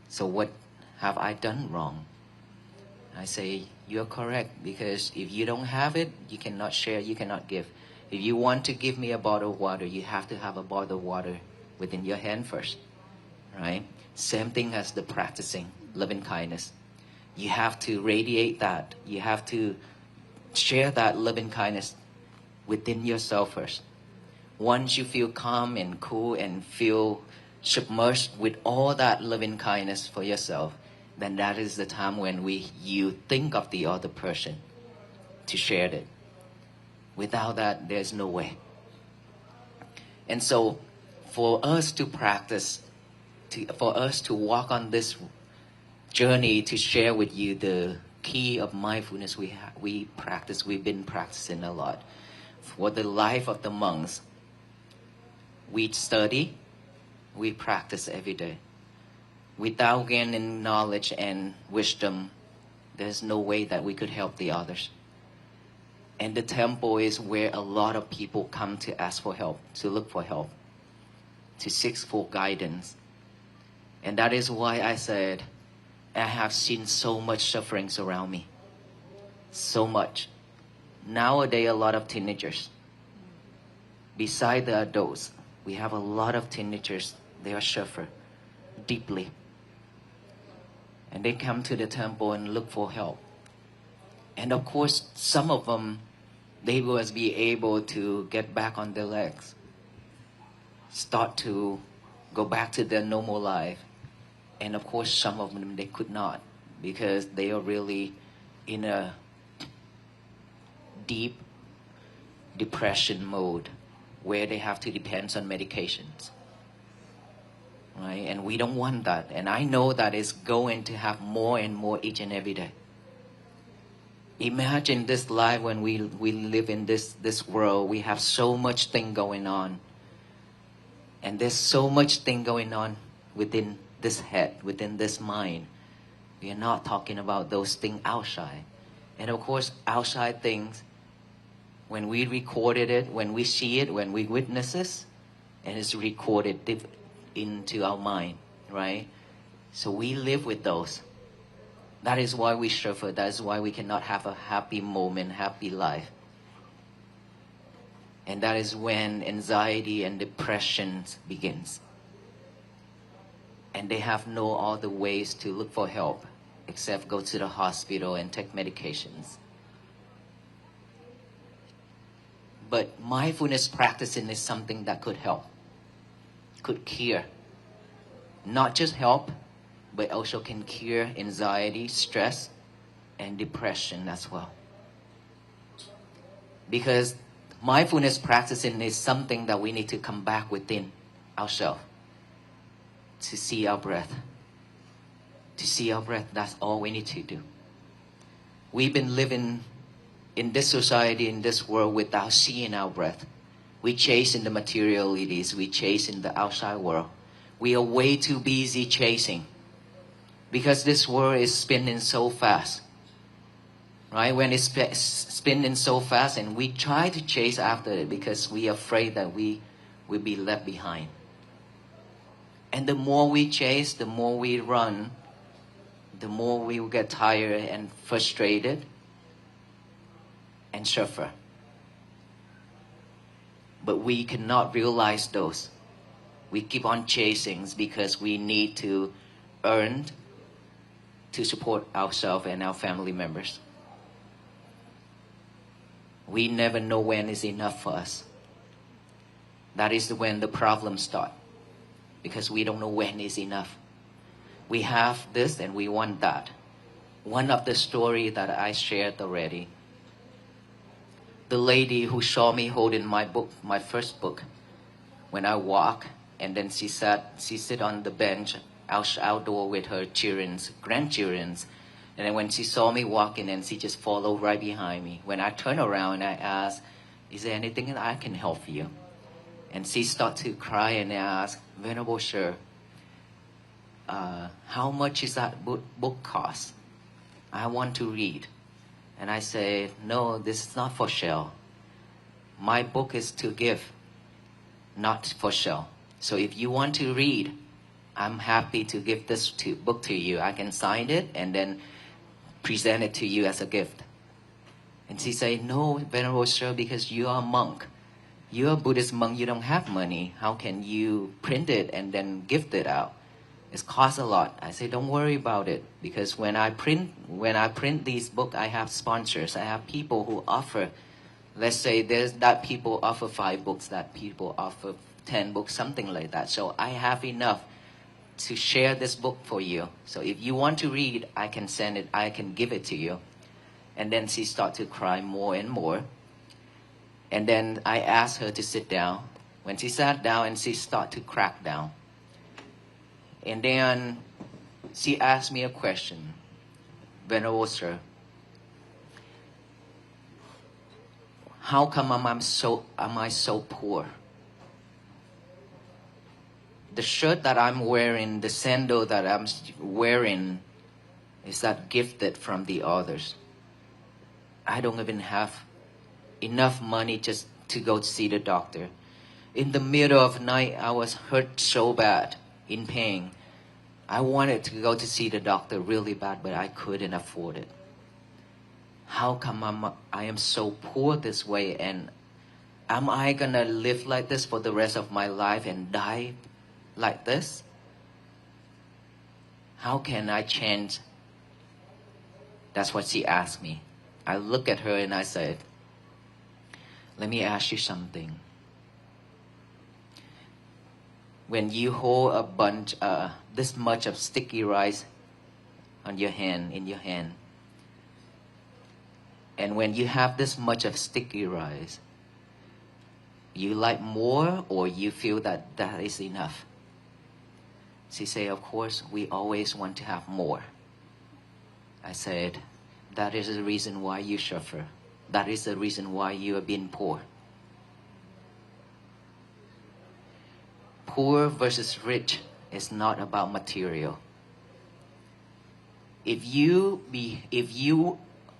So what have I done wrong? I say, you're correct, because if you don't have it, you cannot share, you cannot give. If you want to give me a bottle of water, you have to have a bottle of water within your hand first, right? Same thing as the practicing loving kindness. You have to radiate that. You have to share that loving kindness within yourself first. Once you feel calm and cool and feel submerged with all that loving kindness for yourself, then that is the time when you think of the other person to share it. Without that, there's no way. And so for us to practice, for us to walk on this journey to share with you the key of mindfulness we've been practicing a lot. For the life of the monks, we study, we practice every day. Without gaining knowledge and wisdom, there's no way that we could help the others. And the temple is where a lot of people come to ask for help, to look for help, to seek for guidance. And that is why I said, I have seen so much sufferings around me. So much. Nowadays, a lot of teenagers. beside the adults, we have a lot of teenagers. They are suffer deeply. And they come to the temple and look for help. And of course, some of them, they will be able to get back on their legs, start to go back to their normal life. And of course, some of them, they could not, because they are really in a deep depression mode where they have to depend on medications. Right? And we don't want that. And I know that it's going to have more and more each and every day. Imagine this life when we live in this world. We have so much thing going on. And there's so much thing going on within this head, within this mind. We are not talking about those things outside. And of course, outside things, when we recorded it, when we see it, when we witness it, and it's recorded into our mind, right? So we live with those. That is why we suffer. That is why we cannot have a happy moment, happy life. And that is when anxiety and depression begins. And they have no other ways to look for help except go to the hospital and take medications. But mindfulness practicing is something that could help, could cure. Not just help, but also can cure anxiety, stress, and depression as well. Because mindfulness practicing is something that we need to come back within ourselves to see our breath. To see our breath, that's all we need to do. We've been living in this society, in this world, without seeing our breath. We chase in the materialities, we chase in the outside world. We are way too busy chasing. Because this world is spinning so fast. Right? When it's spinning so fast, and we try to chase after it because we are afraid that we will be left behind. And the more we chase, the more we run, the more we will get tired and frustrated and suffer. But we cannot realize those. We keep on chasing because we need to earn to support ourselves and our family members. We never know when is enough for us. That is when the problems start. Because we don't know when is enough. We have this and we want that. One of the stories that I shared already. The lady who saw me holding my book, my first book, when I walk, and then she sit on the bench outdoor with her grandchildren. And then when she saw me walking, and she just followed right behind me. When I turn around, I asked, "Is there anything that I can help you?" And she started to cry and asked, "Venerable Sir, how much is that book cost? I want to read." And I said, "No, this is not for sale. My book is to give, not for sale. So if you want to read, I'm happy to give this book to you. I can sign it and then present it to you as a gift." And she said, "No, Venerable Sir, because you are a monk. You're a Buddhist monk, you don't have money. How can you print it and then gift it out? It costs a lot." I say, "Don't worry about it, because when I print these books, I have sponsors. I have people who offer, let's say that people offer 5 books, that people offer 10 books, something like that. So I have enough to share this book for you. So if you want to read, I can send it, I can give it to you." And then she started to cry more and more. And then I asked her to sit down. When she sat down, and she started to crack down. And then she asked me a question. "Venerable Sir, how come am I so poor? The shirt that I'm wearing, the sandal that I'm wearing, is that gifted from the others. I don't even have enough money just to go to see the doctor. In the middle of the night, I was hurt so bad, in pain. I wanted to go to see the doctor really bad, but I couldn't afford it. How come I am so poor this way, and Am I gonna live like this for the rest of my life and die like this? How can I change? That's what she asked me. I looked at her and I said, let me ask you something. When you hold a bunch, this much of sticky rice on your hand, in your hand, and when you have this much of sticky rice, you like more or you feel that that is enough? She said, of course, we always want to have more. I said, that is the reason why you suffer. That is the reason why you have been poor. Poor versus rich is not about material. If you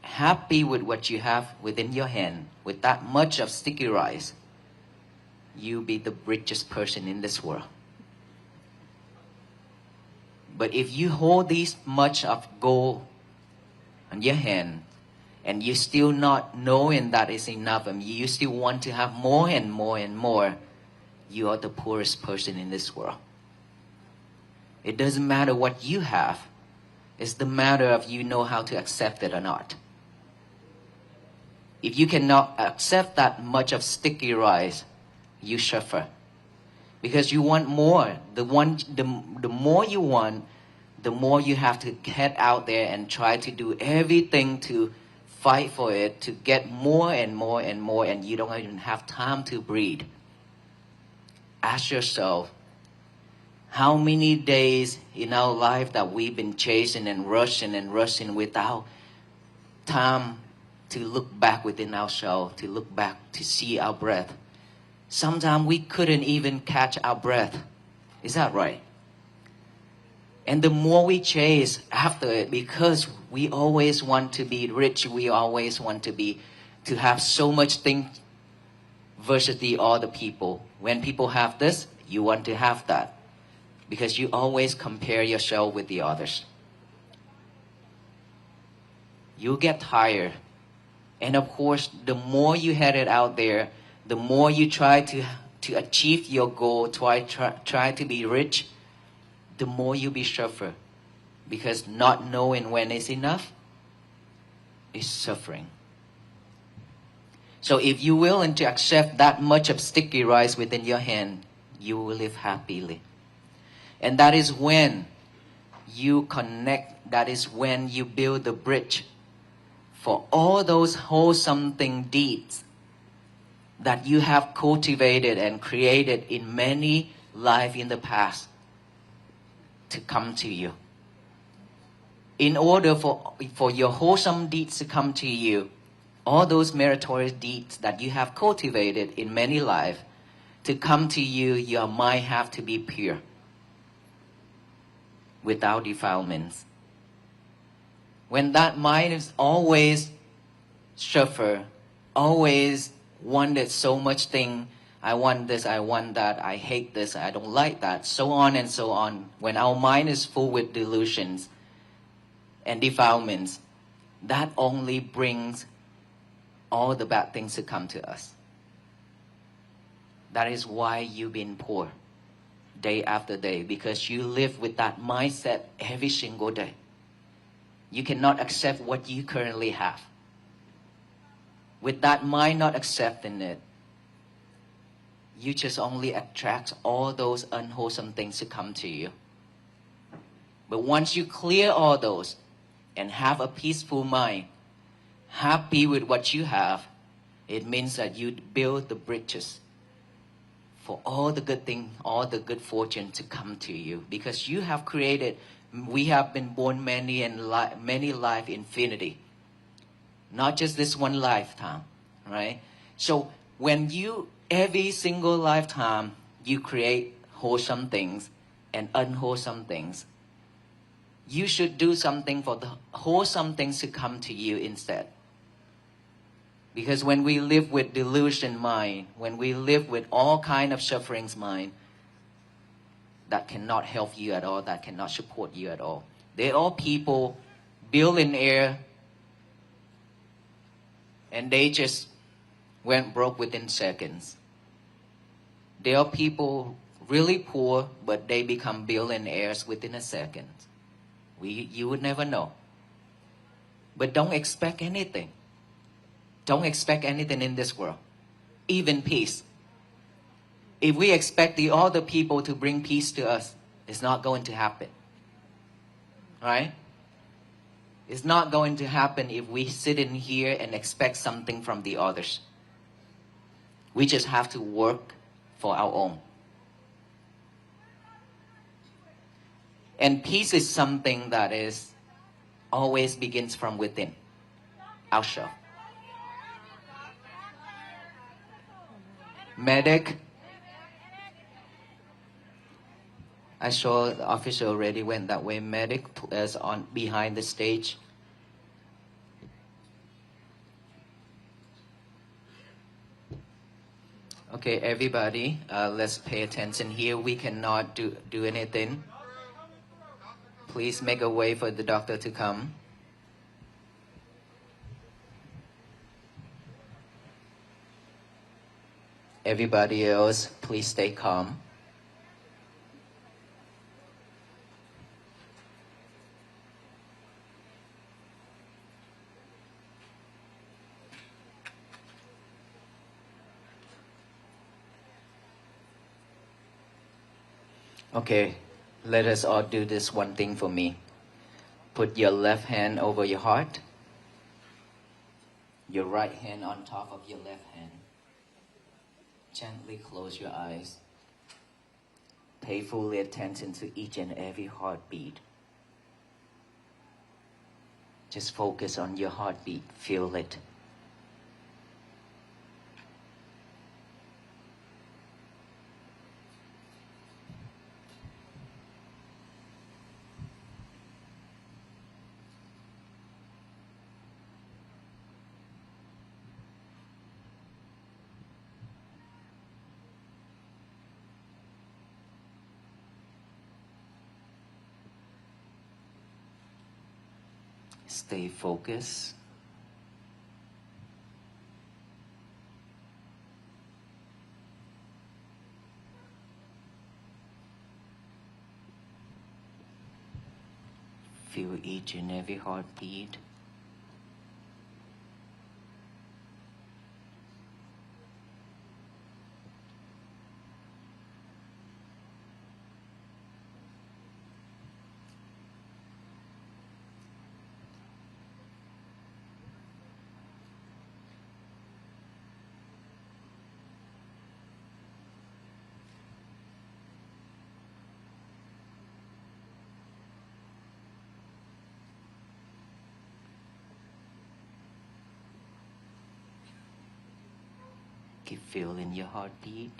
happy with what you have within your hand, with that much of sticky rice, you be the richest person in this world. But if you hold this much of gold on your hand, and you still not knowing that is enough, and you still want to have more and more and more, you are the poorest person in this world. It doesn't matter what you have. It's the matter of you know how to accept it or not. If you cannot accept that much of sticky rice, you suffer. Because you want more. The more you want, the more you have to head out there and try to do everything to fight for it, to get more and more and more, and you don't even have time to breathe. Ask yourself, how many days in our life that we've been chasing and rushing without time to look back within ourselves, to look back to see our breath. Sometimes we couldn't even catch our breath. Is that right? And the more we chase after it, because we always want to be rich, we always want to have so much things versus the other people. When people have this, you want to have that. Because you always compare yourself with the others. You get tired. And of course, the more you head it out there, the more you try to achieve your goal, try to be rich, the more you be suffer. Because not knowing when is enough is suffering. So if you're willing to accept that much of sticky rice within your hand, you will live happily. And that is when you connect, that is when you build the bridge for all those wholesome deeds that you have cultivated and created in many lives in the past to come to you. In order for your wholesome deeds to come to you, all those meritorious deeds that you have cultivated in many lives to come to you, your mind have to be pure, without defilements. When that mind is always suffer, always wanted so much thing, I want this, I want that, I hate this, I don't like that, so on and so on. When our mind is full with delusions and defilements, that only brings all the bad things to come to us. That is why you've been poor day after day, because you live with that mindset every single day. You cannot accept what you currently have. With that mind not accepting it, you just only attract all those unwholesome things to come to you. But once you clear all those and have a peaceful mind, happy with what you have, it means that you build the bridges for all the good things, all the good fortune to come to you. Because you have created, we have been born many life infinity. Not just this one lifetime, right? So when you, every single lifetime, you create wholesome things and unwholesome things, you should do something for the wholesome things to come to you instead. Because when we live with delusion mind, when we live with all kind of sufferings mind, that cannot help you at all, that cannot support you at all. They're all people, billionaire, and they just went broke within seconds. There are people really poor, but they become billionaires within a second. You would never know. But don't expect anything. Don't expect anything in this world, even peace. If we expect the other people to bring peace to us, it's not going to happen. Right? It's not going to happen if we sit in here and expect something from the others. We just have to work for our own. And peace is something that is always begins from within, ourselves. Medic. I saw the officer already went that way. Medic is on behind the stage. Okay, everybody, let's pay attention here. We cannot do anything. Please make a way for the doctor to come. Everybody else, please stay calm. Okay, let us all do this one thing for me. Put your left hand over your heart. Your right hand on top of your left hand. Gently close your eyes. Pay full attention to each and every heartbeat. Just focus on your heartbeat. Feel it. Stay focused. Feel each and every heartbeat. Keep feeling your heartbeat.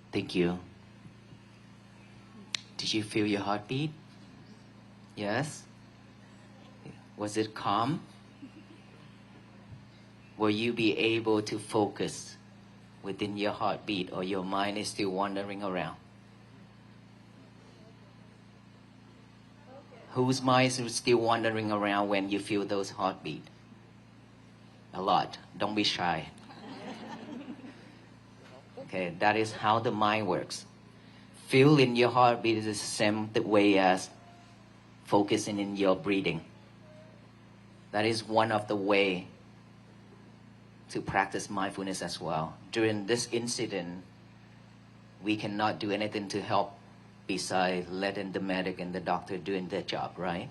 Thank you. Did you feel your heartbeat? Yes? Was it calm? Will you be able to focus within your heartbeat, or your mind is still wandering around? Whose mind is still wandering around when you feel those heartbeat? A lot. Don't be shy. Okay, that is how the mind works. Feeling your heartbeat is the same way as focusing in your breathing. That is one of the way to practice mindfulness as well. During this incident, we cannot do anything to help besides letting the medic and the doctor doing their job, right?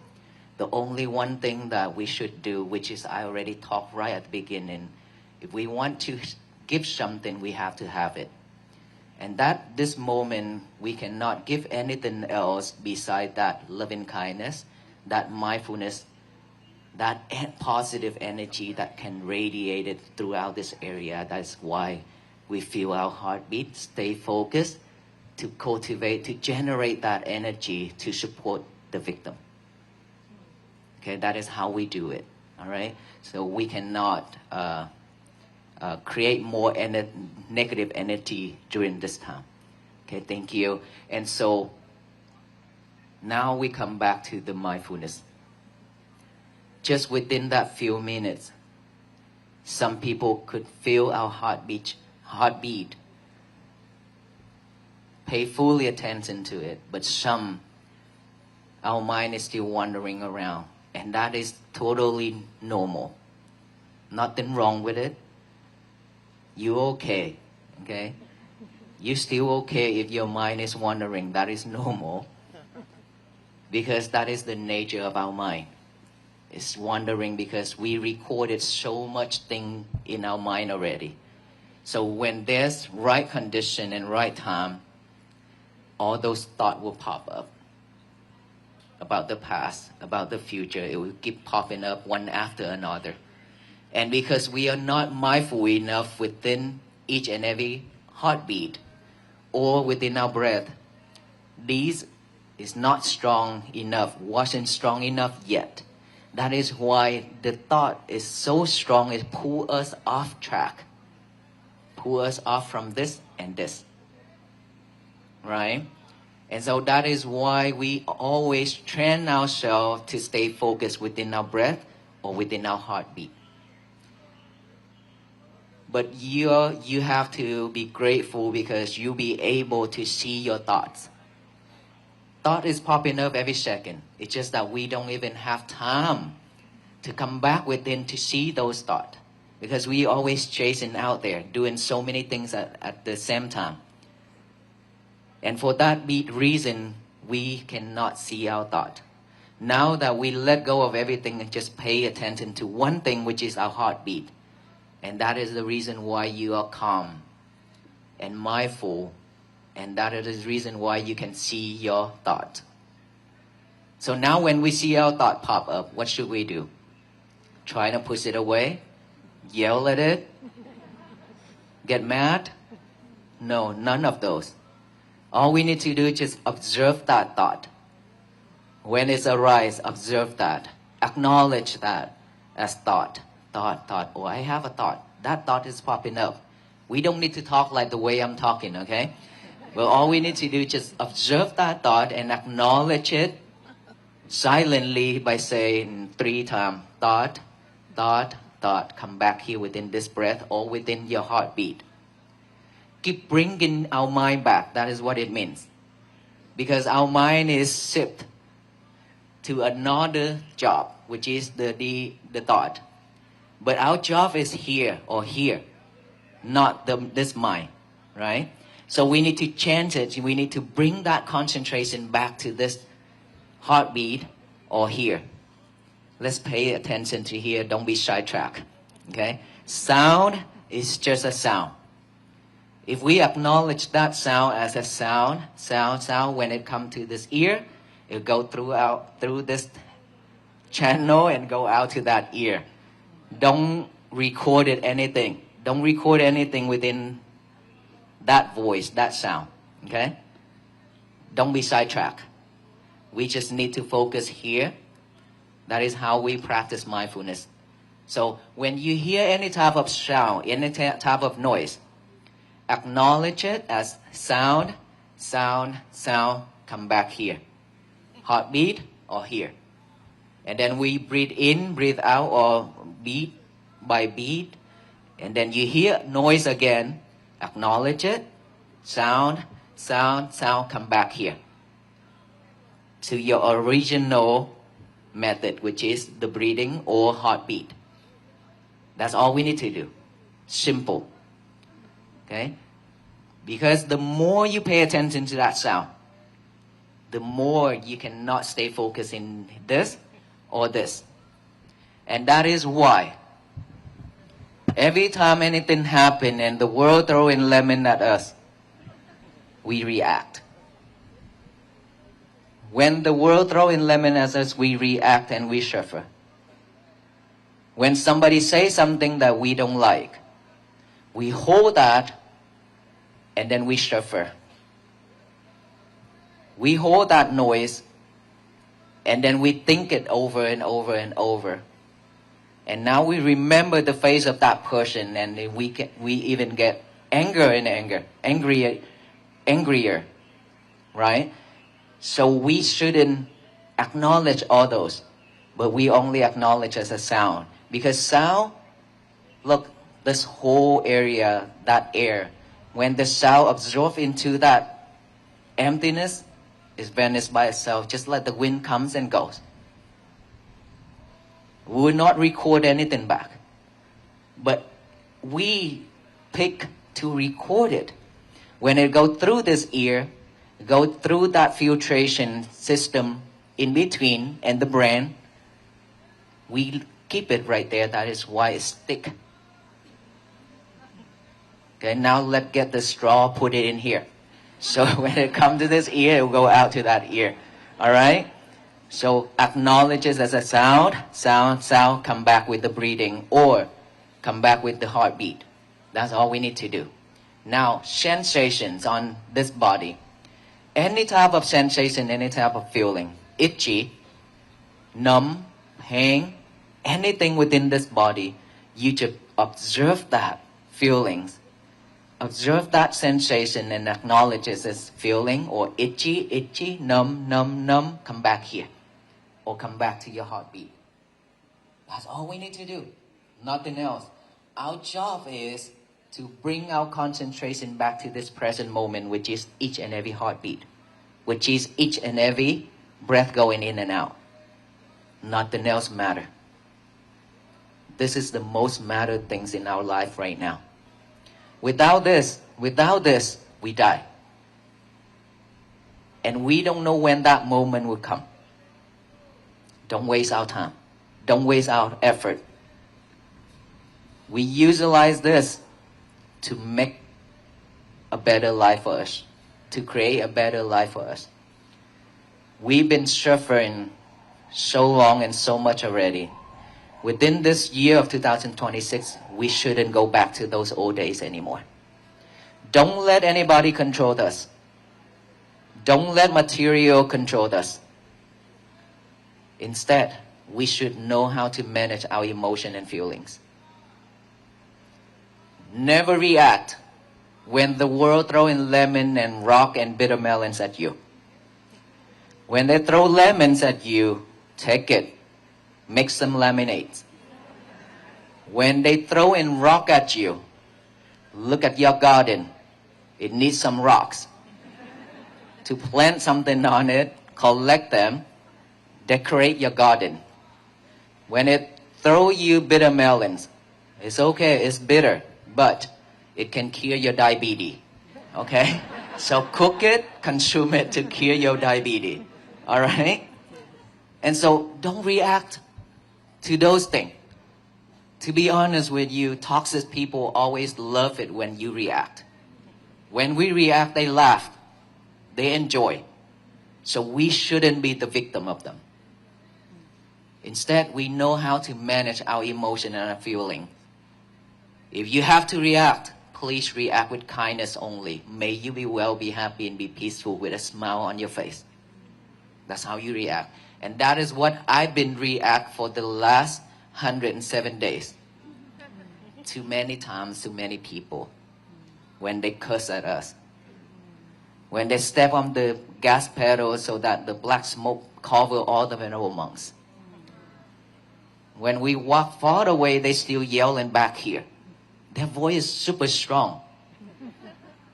The only one thing that we should do, which is I already talked right at the beginning, if we want to give something, we have to have it. And that this moment, we cannot give anything else beside that loving kindness, that mindfulness, that positive energy that can radiate it throughout this area. That's why we feel our heartbeat, stay focused, to cultivate, to generate that energy to support the victim. Okay, that is how we do it, all right? So we cannot create more negative energy during this time. Okay, thank you. And so now we come back to the mindfulness. Just within that few minutes, some people could feel our heartbeat. Pay fully attention to it, but some, our mind is still wandering around, and that is totally normal. Nothing wrong with it. You're okay, okay? You're still okay if your mind is wandering. That is normal, because that is the nature of our mind. It's wandering because we recorded so much thing in our mind already. So when there's right condition and right time, all those thoughts will pop up about the past, about the future. It will keep popping up one after another. And because we are not mindful enough within each and every heartbeat or within our breath, these is not strong enough, wasn't strong enough yet. That is why the thought is so strong, it pulls us off track, pull us off from this and this, right? And so that is why we always train ourselves to stay focused within our breath or within our heartbeat. But you have to be grateful because you'll be able to see your thoughts. Thought is popping up every second. It's just that we don't even have time to come back within to see those thoughts, because we always chasing out there, doing so many things at the same time. And for that reason, we cannot see our thought. Now that we let go of everything and just pay attention to one thing, which is our heartbeat, and that is the reason why you are calm and mindful. And that is the reason why you can see your thought. So now when we see our thought pop up, what should we do? Try to push it away? Yell at it? Get mad? No, none of those. All we need to do is just observe that thought. When it arises, observe that. Acknowledge that as thought. Thought. Oh, I have a thought. That thought is popping up. We don't need to talk like the way I'm talking, okay? Well, all we need to do is just observe that thought and acknowledge it silently by saying 3 times, thought, thought, thought. Come back here within this breath or within your heartbeat. Keep bringing our mind back. That is what it means. Because our mind is shipped to another job, which is the thought. But our job is here or here, not this mind, right? So we need to change it. We need to bring that concentration back to this heartbeat or here. Let's pay attention to here. Don't be sidetracked. Okay? Sound is just a sound. If we acknowledge that sound as a sound, when it comes to this ear, it go through this channel and go out to that ear. Don't record anything. Don't record anything within that voice, that sound, okay? Don't be sidetracked. We just need to focus here. That is how we practice mindfulness. So when you hear any type of sound, any type of noise, acknowledge it as sound, come back here. Heartbeat or here. And then we breathe in, breathe out, or beat by beat. And then you hear noise again. Acknowledge it. Sound, come back here. To your original method, which is the breathing or heartbeat. That's all we need to do. Simple. Okay? Because the more you pay attention to that sound, the more you cannot stay focused in this or this. And that is why every time anything happens and the world throwing lemon at us, we react. When the world throwing lemon at us, we react and we suffer. When somebody says something that we don't like, we hold that and then we suffer. We hold that noise and then we think it over and over and over. And now we remember the face of that person, and we even get angrier, right? So we shouldn't acknowledge all those, but we only acknowledge as a sound. Because sound, look, this whole area, that air, when the sound absorbs into that emptiness, is vanished by itself, just like the wind comes and goes. We will not record anything back. But we pick to record it. When it goes through this ear, go through that filtration system in between and the brain, we keep it right there. That is why it's thick. Okay, now let's get the straw, put it in here. So when it comes to this ear, it will go out to that ear. All right? So acknowledge it as a sound, come back with the breathing, or come back with the heartbeat. That's all we need to do. Now, sensations on this body. Any type of sensation, any type of feeling, itchy, numb, pain, anything within this body, you just observe that feelings. Observe that sensation and acknowledge it as feeling, or itchy, numb, come back here. Or come back to your heartbeat. That's all we need to do. Nothing else. Our job is to bring our concentration back to this present moment, which is each and every heartbeat. Which is each and every breath going in and out. Nothing else matters. This is the most matter things in our life right now. Without this, we die. And we don't know when that moment will come. Don't waste our time. Don't waste our effort. We utilize this to make a better life for us, to create a better life for us. We've been suffering so long and so much already. Within this year of 2026, we shouldn't go back to those old days anymore. Don't let anybody control us. Don't let material control us. Instead, we should know how to manage our emotion and feelings. Never react when the world throwing lemon and rock and bitter melons at you. When they throw lemons at you, take it. Make some lemonade. When they throw in rock at you, look at your garden. It needs some rocks. To plant something on it, collect them, decorate your garden. When it throw you bitter melons, it's okay, it's bitter, but it can cure your diabetes. Okay? So cook it, consume it to cure your diabetes. All right? And so don't react to those things. To be honest with you, toxic people always love it when you react. When we react, they laugh. They enjoy. So we shouldn't be the victim of them. Instead, we know how to manage our emotion and our feeling. If you have to react, please react with kindness only. May you be well, be happy, and be peaceful with a smile on your face. That's how you react. And that is what I've been react for the last 107 days. Too many times, too many people. When they curse at us. When they step on the gas pedal so that the black smoke cover all the venerable monks. When we walk far away, they still yelling back here. Their voice is super strong.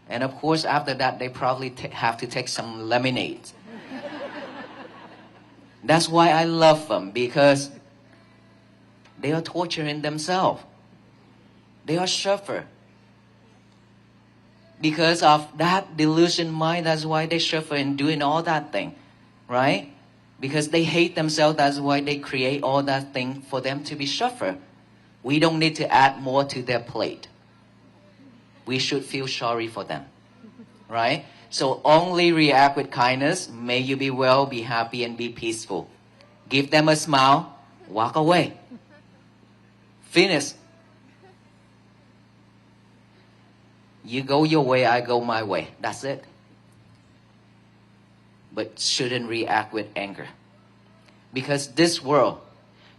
And of course, after that, they probably have to take some lemonade. That's why I love them, because they are torturing themselves. They are suffer. Because of that delusion mind, that's why they suffer in doing all that thing, right? Because they hate themselves, that's why they create all that thing for them to be suffer. We don't need to add more to their plate. We should feel sorry for them, right? So only react with kindness. May you be well, be happy, and be peaceful. Give them a smile, walk away. Finish. You go your way, I go my way. That's it. But shouldn't react with anger. Because this world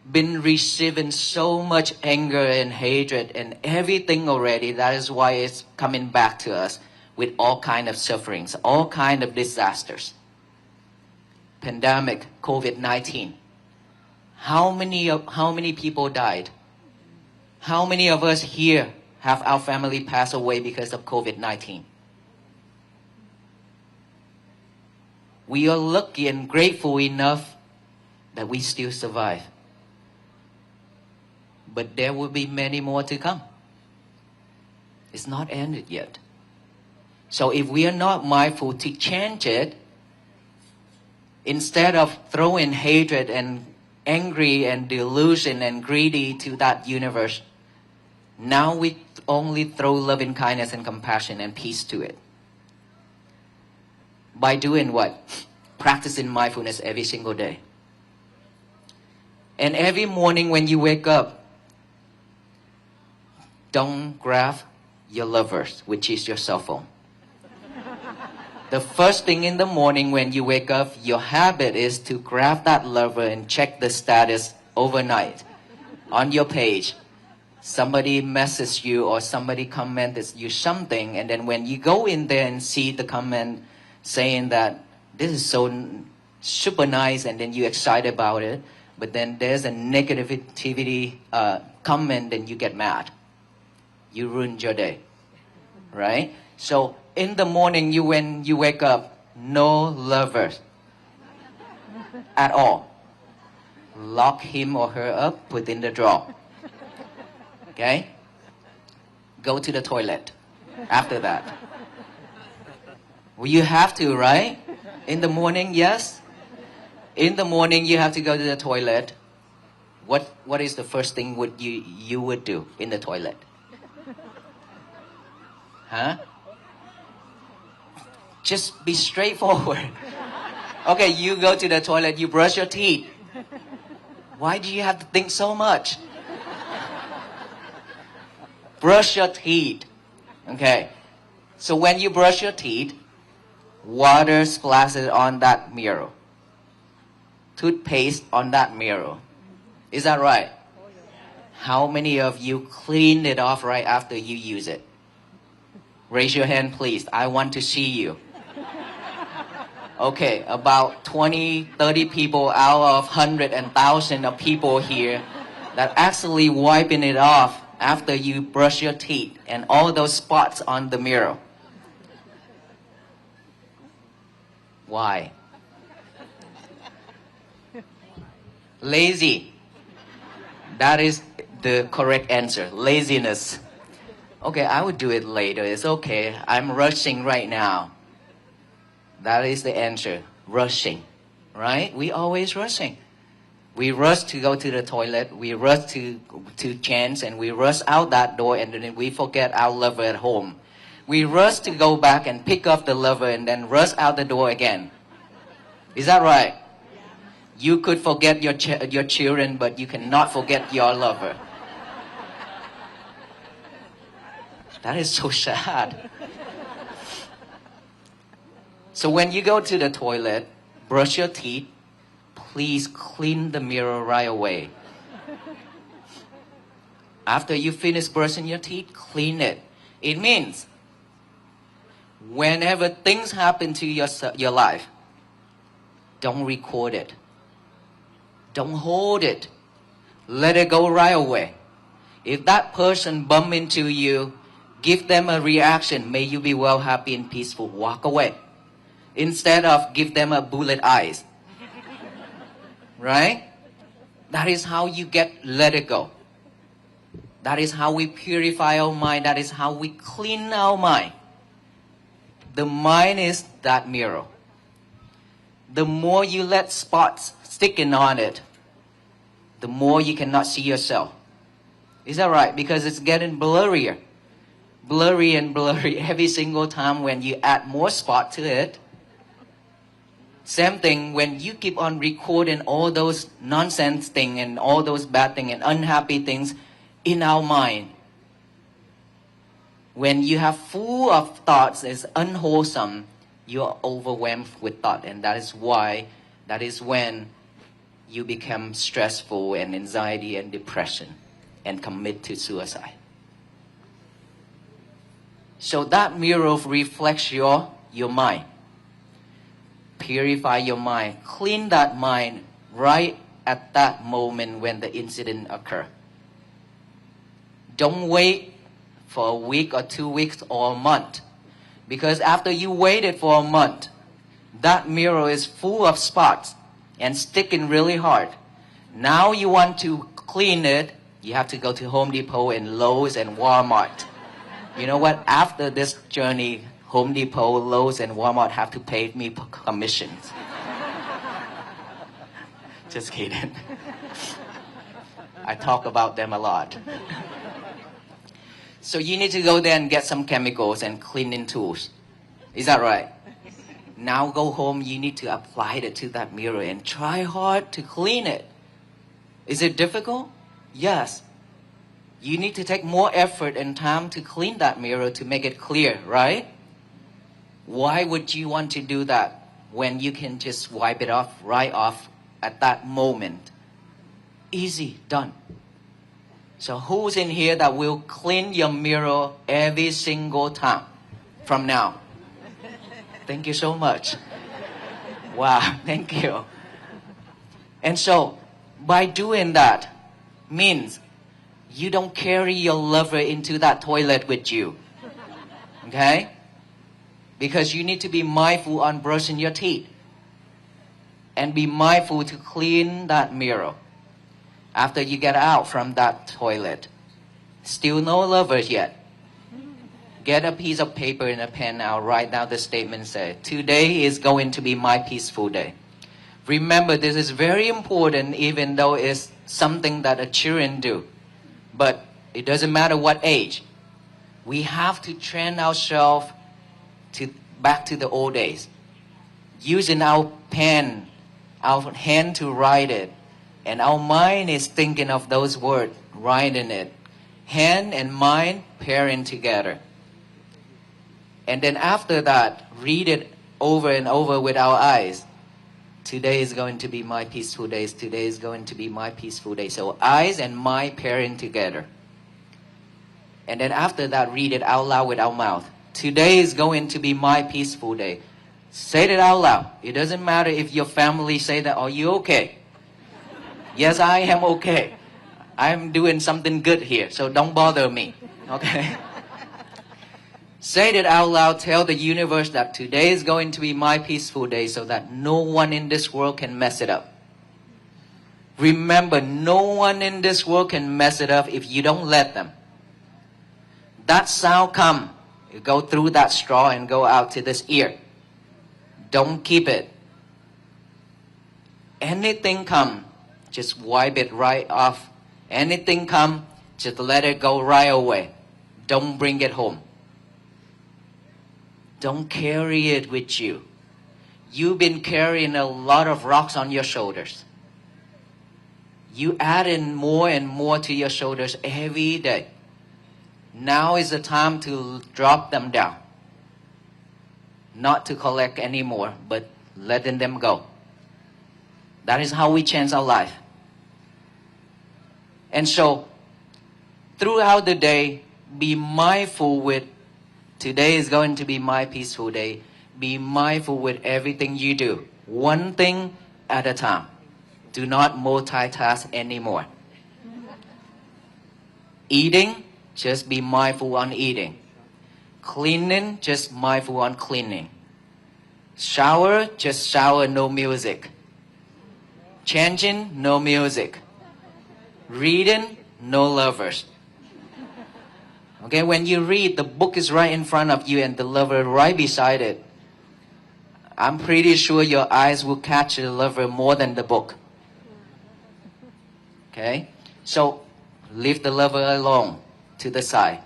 been receiving so much anger and hatred and everything already. That is why it's coming back to us with all kind of sufferings, all kind of disasters. Pandemic, COVID-19. How many people died? How many of us here have our family pass away because of COVID-19? We are lucky and grateful enough that we still survive. But there will be many more to come. It's not ended yet. So if we are not mindful to change it, instead of throwing hatred and angry and delusion and greedy to that universe, now we only throw loving kindness and compassion and peace to it. By doing what? Practicing mindfulness every single day. And every morning when you wake up, don't grab your lovers, which is your cell phone. The first thing in the morning when you wake up, your habit is to grab that lover and check the status overnight on your page. Somebody messaged you or somebody commented you something, and then when you go in there and see the comment saying that this is so super nice, and then you're excited about it, but then there's a negativity comment, and you get mad. You ruined your day, right? So in the morning, when you wake up, no lovers at all. Lock him or her up, put in the drawer. Okay? Go to the toilet after that. Well, you have to, right? In the morning, yes? In the morning, you have to go to the toilet. What is the first thing you would do in the toilet? Huh? Just be straightforward. Okay, you go to the toilet, you brush your teeth. Why do you have to think so much? Brush your teeth. Okay. So when you brush your teeth, water splashes on that mirror. Toothpaste on that mirror. Is that right? How many of you cleaned it off right after you use it? Raise your hand, please. I want to see you. Okay, about 20, 30 people out of 100 and 1,000 of people here that actually wiping it off after you brush your teeth and all those spots on the mirror. Why? Lazy. That is the correct answer. Laziness. Okay, I would do it later. It's okay. I'm rushing right now. That is the answer. Rushing. Right? We always rushing. We rush to go to the toilet. We rush to change, and we rush out that door, and then we forget our lover at home. We rush to go back and pick up the lover and then rush out the door again. Is that right? You could forget your children, but you cannot forget your lover. That is so sad. So when you go to the toilet, brush your teeth, please clean the mirror right away. After you finish brushing your teeth, clean it. It means whenever things happen to your life, don't record it. Don't hold it. Let it go right away. If that person bump into you, give them a reaction. May you be well, happy, and peaceful. Walk away. Instead of give them a bullet eyes. Right? That is how you let it go. That is how we purify our mind. That is how we clean our mind. The mind is that mirror. The more you let spots sticking on it, the more you cannot see yourself. Is that right? Because it's getting blurrier. Blurry and blurry every single time when you add more spot to it. Same thing when you keep on recording all those nonsense things and all those bad things and unhappy things in our mind. When you have full of thoughts is unwholesome, you are overwhelmed with thought, and that is when you become stressful and anxiety and depression and commit to suicide. So that mirror reflects your mind. Purify your mind. Clean that mind right at that moment when the incident occurs. Don't wait for a week or 2 weeks or a month. Because after you waited for a month, that mirror is full of spots and sticking really hard. Now you want to clean it, you have to go to Home Depot and Lowe's and Walmart. You know what? After this journey, Home Depot, Lowe's, and Walmart have to pay me commissions. Just kidding. I talk about them a lot. So you need to go there and get some chemicals and cleaning tools. Is that right? Now go home, you need to apply it to that mirror and try hard to clean it. Is it difficult? Yes. You need to take more effort and time to clean that mirror to make it clear, right? Why would you want to do that when you can just wipe it off right off at that moment? Easy, done. So who's in here that will clean your mirror every single time from now? Thank you so much. Wow, thank you. And so by doing that means you don't carry your lover into that toilet with you. Okay? Because you need to be mindful on brushing your teeth. And be mindful to clean that mirror. After you get out from that toilet. Still no lovers yet. Get a piece of paper and a pen now. Write down the statement. Say, today is going to be my peaceful day. Remember, this is very important even though it's something that a children do. But it doesn't matter what age. We have to train ourselves back to the old days. Using our pen, our hand to write it. And our mind is thinking of those words, writing it. Hand and mind pairing together. And then after that, read it over and over with our eyes. Today is going to be my peaceful day. Today is going to be my peaceful day. So eyes and mind pairing together. And then after that, read it out loud with our mouth. Today is going to be my peaceful day. Say it out loud. It doesn't matter if your family say that, are you okay? Yes, I am okay. I'm doing something good here, so don't bother me. Okay? Say it out loud. Tell the universe that today is going to be my peaceful day so that no one in this world can mess it up. Remember, no one in this world can mess it up if you don't let them. That sound come. You go through that straw and go out to this ear. Don't keep it. Anything come, just wipe it right off. Anything come, just let it go right away. Don't bring it home. Don't carry it with you. You've been carrying a lot of rocks on your shoulders. You add in more and more to your shoulders every day. Now is the time to drop them down. Not to collect anymore, but letting them go. That is how we change our life. And so, throughout the day, be mindful with, today is going to be my peaceful day. Be mindful with everything you do. One thing at a time. Do not multitask anymore. Eating, just be mindful on eating. Cleaning, just mindful on cleaning. Shower, just shower, no music. Changing, no music. Reading, no lovers. Okay, when you read, the book is right in front of you and the lover right beside it. I'm pretty sure your eyes will catch the lover more than the book. Okay, so leave the lover alone to the side.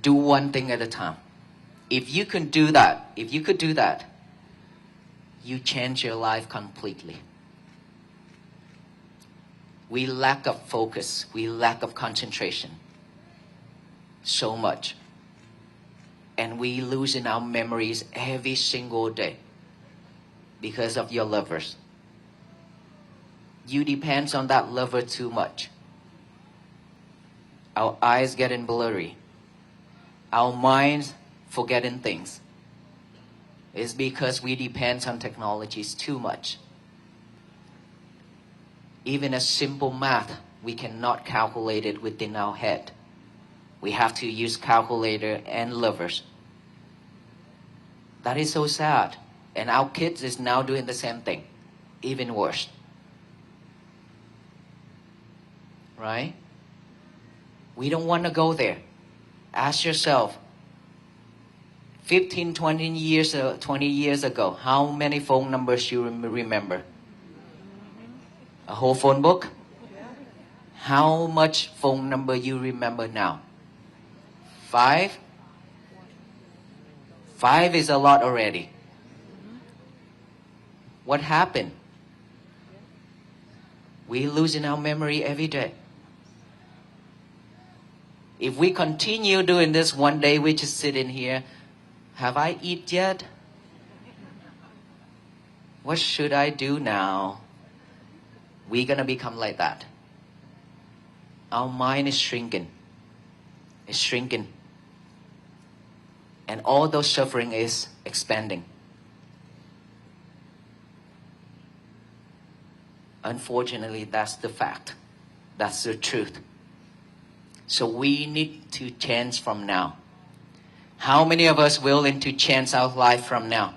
Do one thing at a time. If you could do that, you change your life completely. We lack of focus. We lack of concentration. So much. And we lose in our memories every single day because of your lovers. You depend on that lover too much. Our eyes getting blurry. Our minds forgetting things. It's because we depend on technologies too much. Even a simple math, we cannot calculate it within our head. We have to use calculator and lovers. That is so sad. And our kids is now doing the same thing. Even worse. Right? We don't want to go there. Ask yourself, 15, 20 years ago, how many phone numbers you remember? A whole phone book? How much phone number you remember now? 5? 5 is a lot already. What happened? We losing our memory every day. If we continue doing this, one day we just sit in here. Have I eaten yet? What should I do now? We're going to become like that. Our mind is shrinking. It's shrinking. And all those suffering is expanding. Unfortunately, that's the fact. That's the truth. So we need to change from now. How many of us willing to change our life from now?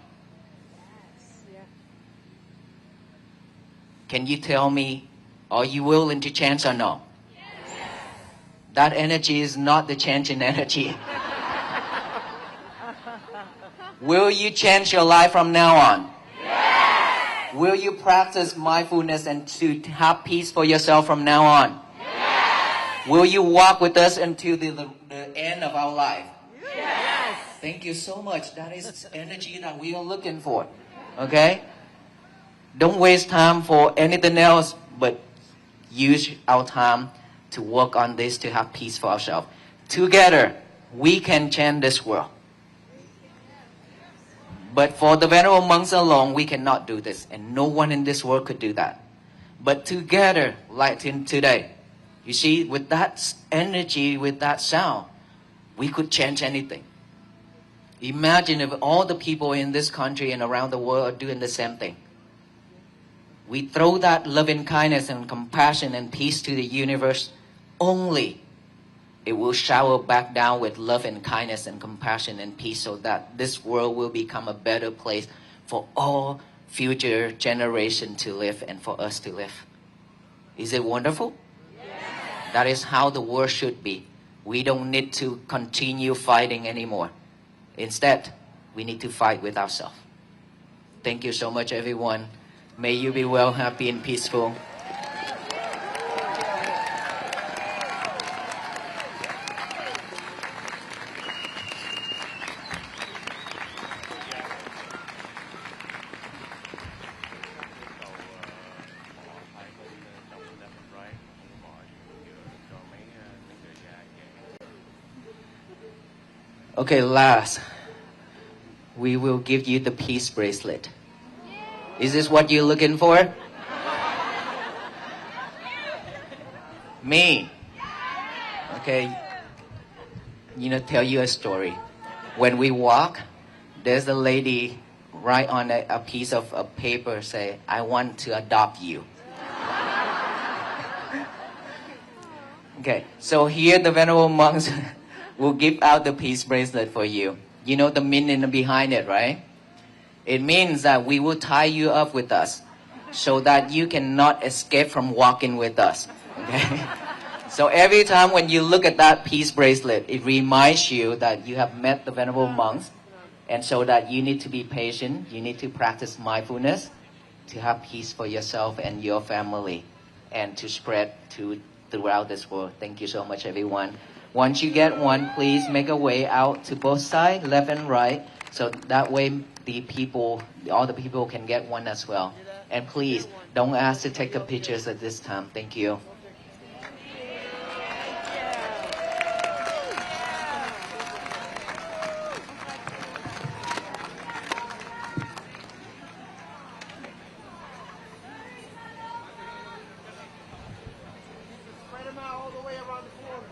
Can you tell me, are you willing to change or no? Yes. That energy is not the change in energy. Will you change your life from now on? Yes. Will you practice mindfulness and to have peace for yourself from now on? Yes. Will you walk with us until the end of our life? Yes. Thank you so much. That is energy that we are looking for. Okay? Don't waste time for anything else, but use our time to work on this, to have peace for ourselves. Together, we can change this world. But for the Venerable Monks alone, we cannot do this. And no one in this world could do that. But together, like in today, you see, with that energy, with that sound, we could change anything. Imagine if all the people in this country and around the world are doing the same thing. We throw that loving kindness and compassion and peace to the universe only. It will shower back down with love and kindness and compassion and peace so that this world will become a better place for all future generations to live and for us to live. Is it wonderful? Yes. That is how the world should be. We don't need to continue fighting anymore. Instead, we need to fight with ourselves. Thank you so much, everyone. May you be well, happy, and peaceful. Okay, last, we will give you the peace bracelet. Is this what you're looking for? Me? Okay, tell you a story. When we walk, there's a lady write on a piece of a paper say, I want to adopt you. Okay, so here the Venerable Monks will give out the peace bracelet for you. You know the meaning behind it, right? It means that we will tie you up with us so that you cannot escape from walking with us. Okay? So every time when you look at that peace bracelet, it reminds you that you have met the Venerable Monks, and so that you need to be patient, you need to practice mindfulness to have peace for yourself and your family, and to spread throughout this world. Thank you so much, everyone. Once you get one, please make a way out to both sides, left and right, so that way all the people can get one as well. And please, don't ask to take the pictures at this time. Thank you. Spread them out all the way around the corner.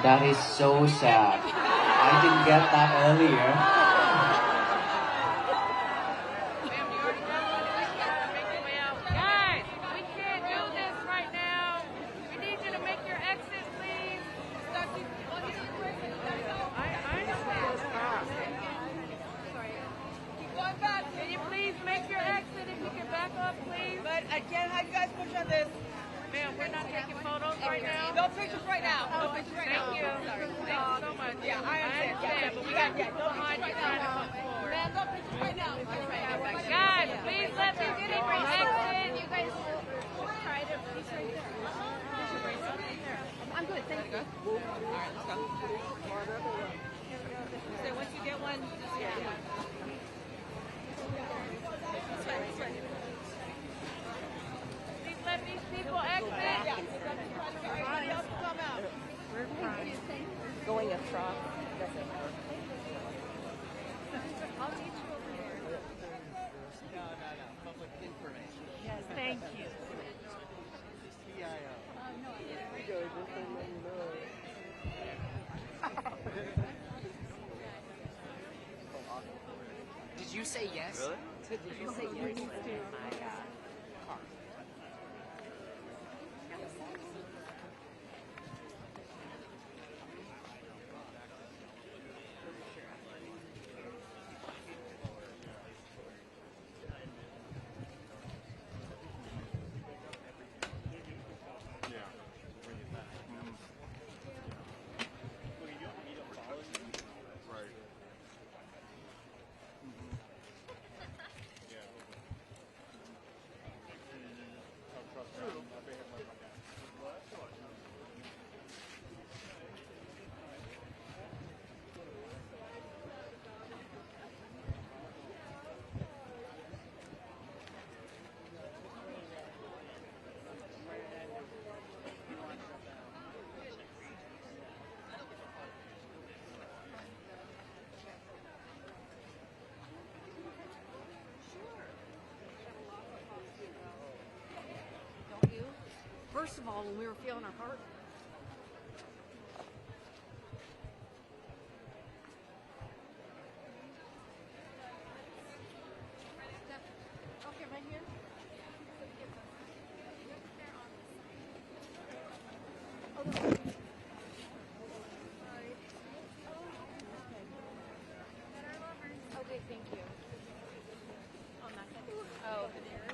That is so sad. I didn't get that earlier. Guys, we can't do this right now. We need you to make your exit, please. Keep going back. Can you please make your exit if you can back up, please? But I can't have you guys push on this. Ma'am, we're not taking photos right now. No pictures right now. No pictures right now. Thank you. Thank you so much. Yeah, I understand. But we got no behind you trying to come forward. Man, no pictures right now. Guys, please let me get in my exit. You guys try to. He's right there. I'm good. Thank you. All right, let's go. So once you get one, just This way. Please let these people exit. Everybody else come out. We're fine. Going across. I'll meet you over here. No. Public information. Yes, thank you. PIO. No, Did you say yes? Really? Did you say yes? My God. first of all, when we were feeling our heart. Okay, right here. Okay, thank you. On that side. Oh, over there.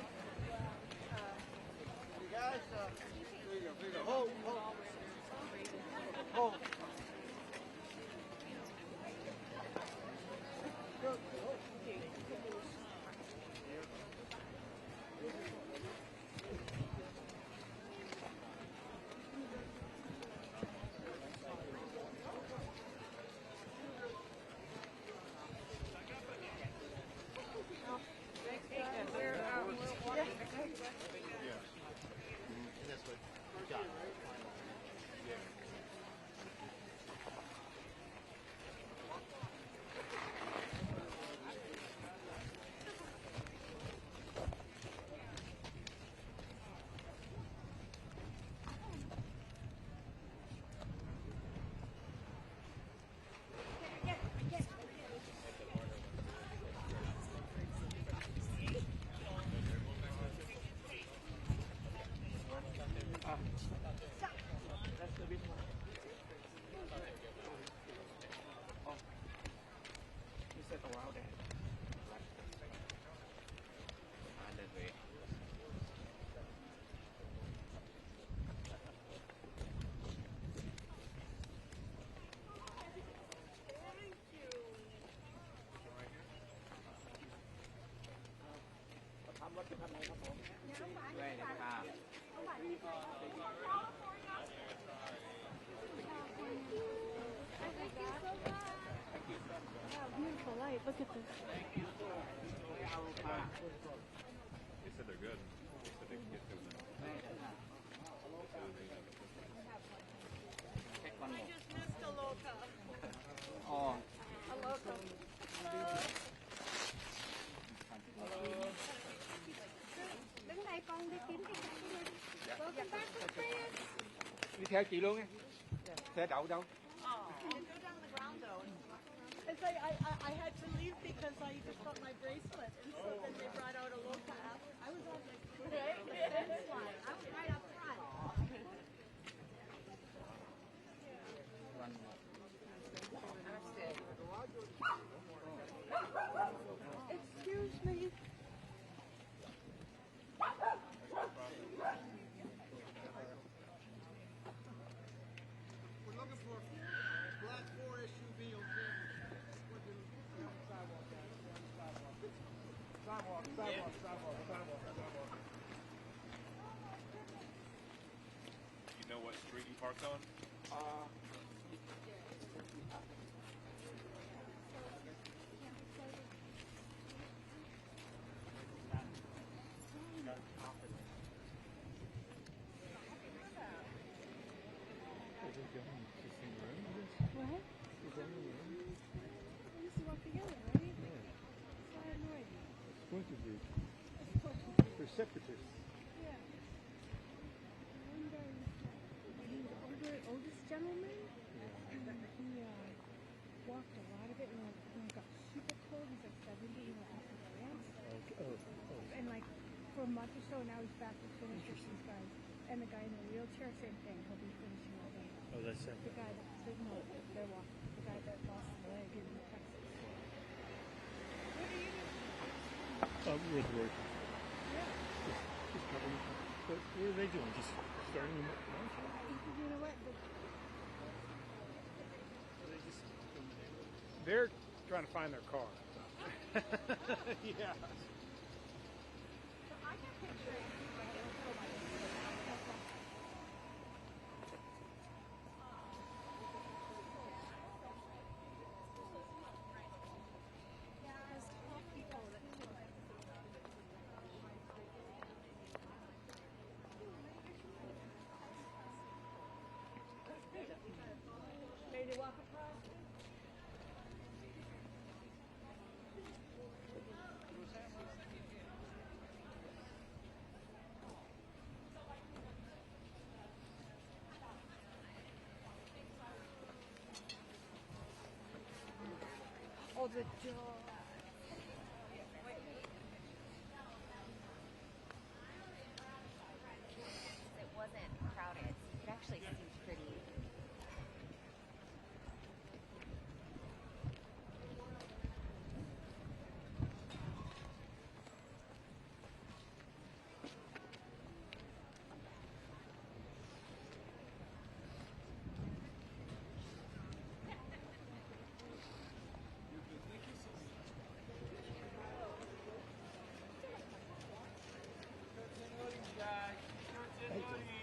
You guys, here you go. Hold. Beautiful light. Look at this. They said they're good. They said they can get through them. I just missed a loca. Oh. A loca. Đứng đây con đi kiếm cái xe đi. Welcome back to France. Đi theo chị luôn nha. Xe đậu đâu? It's like I had to leave because I just got my bracelet, and so then they brought out a loca app. I was on like this line. I was right up front. Excuse me. We're looking for a black 4 SUV on Sidewalk. You know what street you parked on? What? We used to work together, right? Yeah. So I had no idea. It's going to be. They're separatists. Yeah. One guy, he was the oldest gentleman, and he walked a lot of it, and when it got super cold, he's like 70, after France. And like for a month or so, now he's back to finish with these guys. And the guy in the wheelchair, same thing, he'll be finishing all day. Oh, that's it. The guy they're walking. The guy that lost the leg in Texas. What are you doing? With work. Just covering. What are they doing? Just starting them up? You know what? They're trying to find their car. Yeah. I can picture it. Ready to walk across? Oh, the door. It wasn't crowded. You could actually see pretty.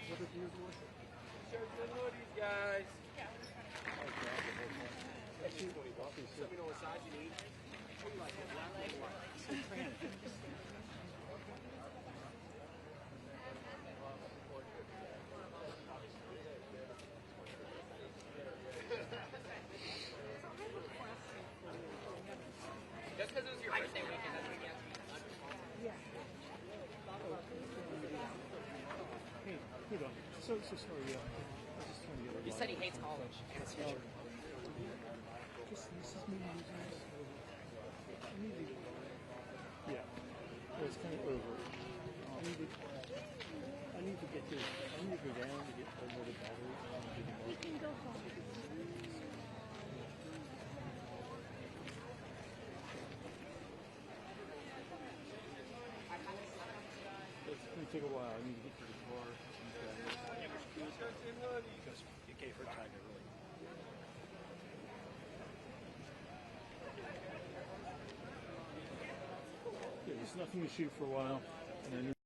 What are these worth? guys. Let me know what size you need. Just because it was your birthday weekend, doesn't mean you have to be Yeah. Hey, hold on. So sorry. I was just trying to get a He said he hates college. Just this is me using this. I need to. Yeah. Well, it's kind of over. I need to get this. I need to go down to get another battery. You can go home. It's going to take a while. I need to get to the car. Because it gave her time to really. Yeah, there's nothing to shoot for a while. And I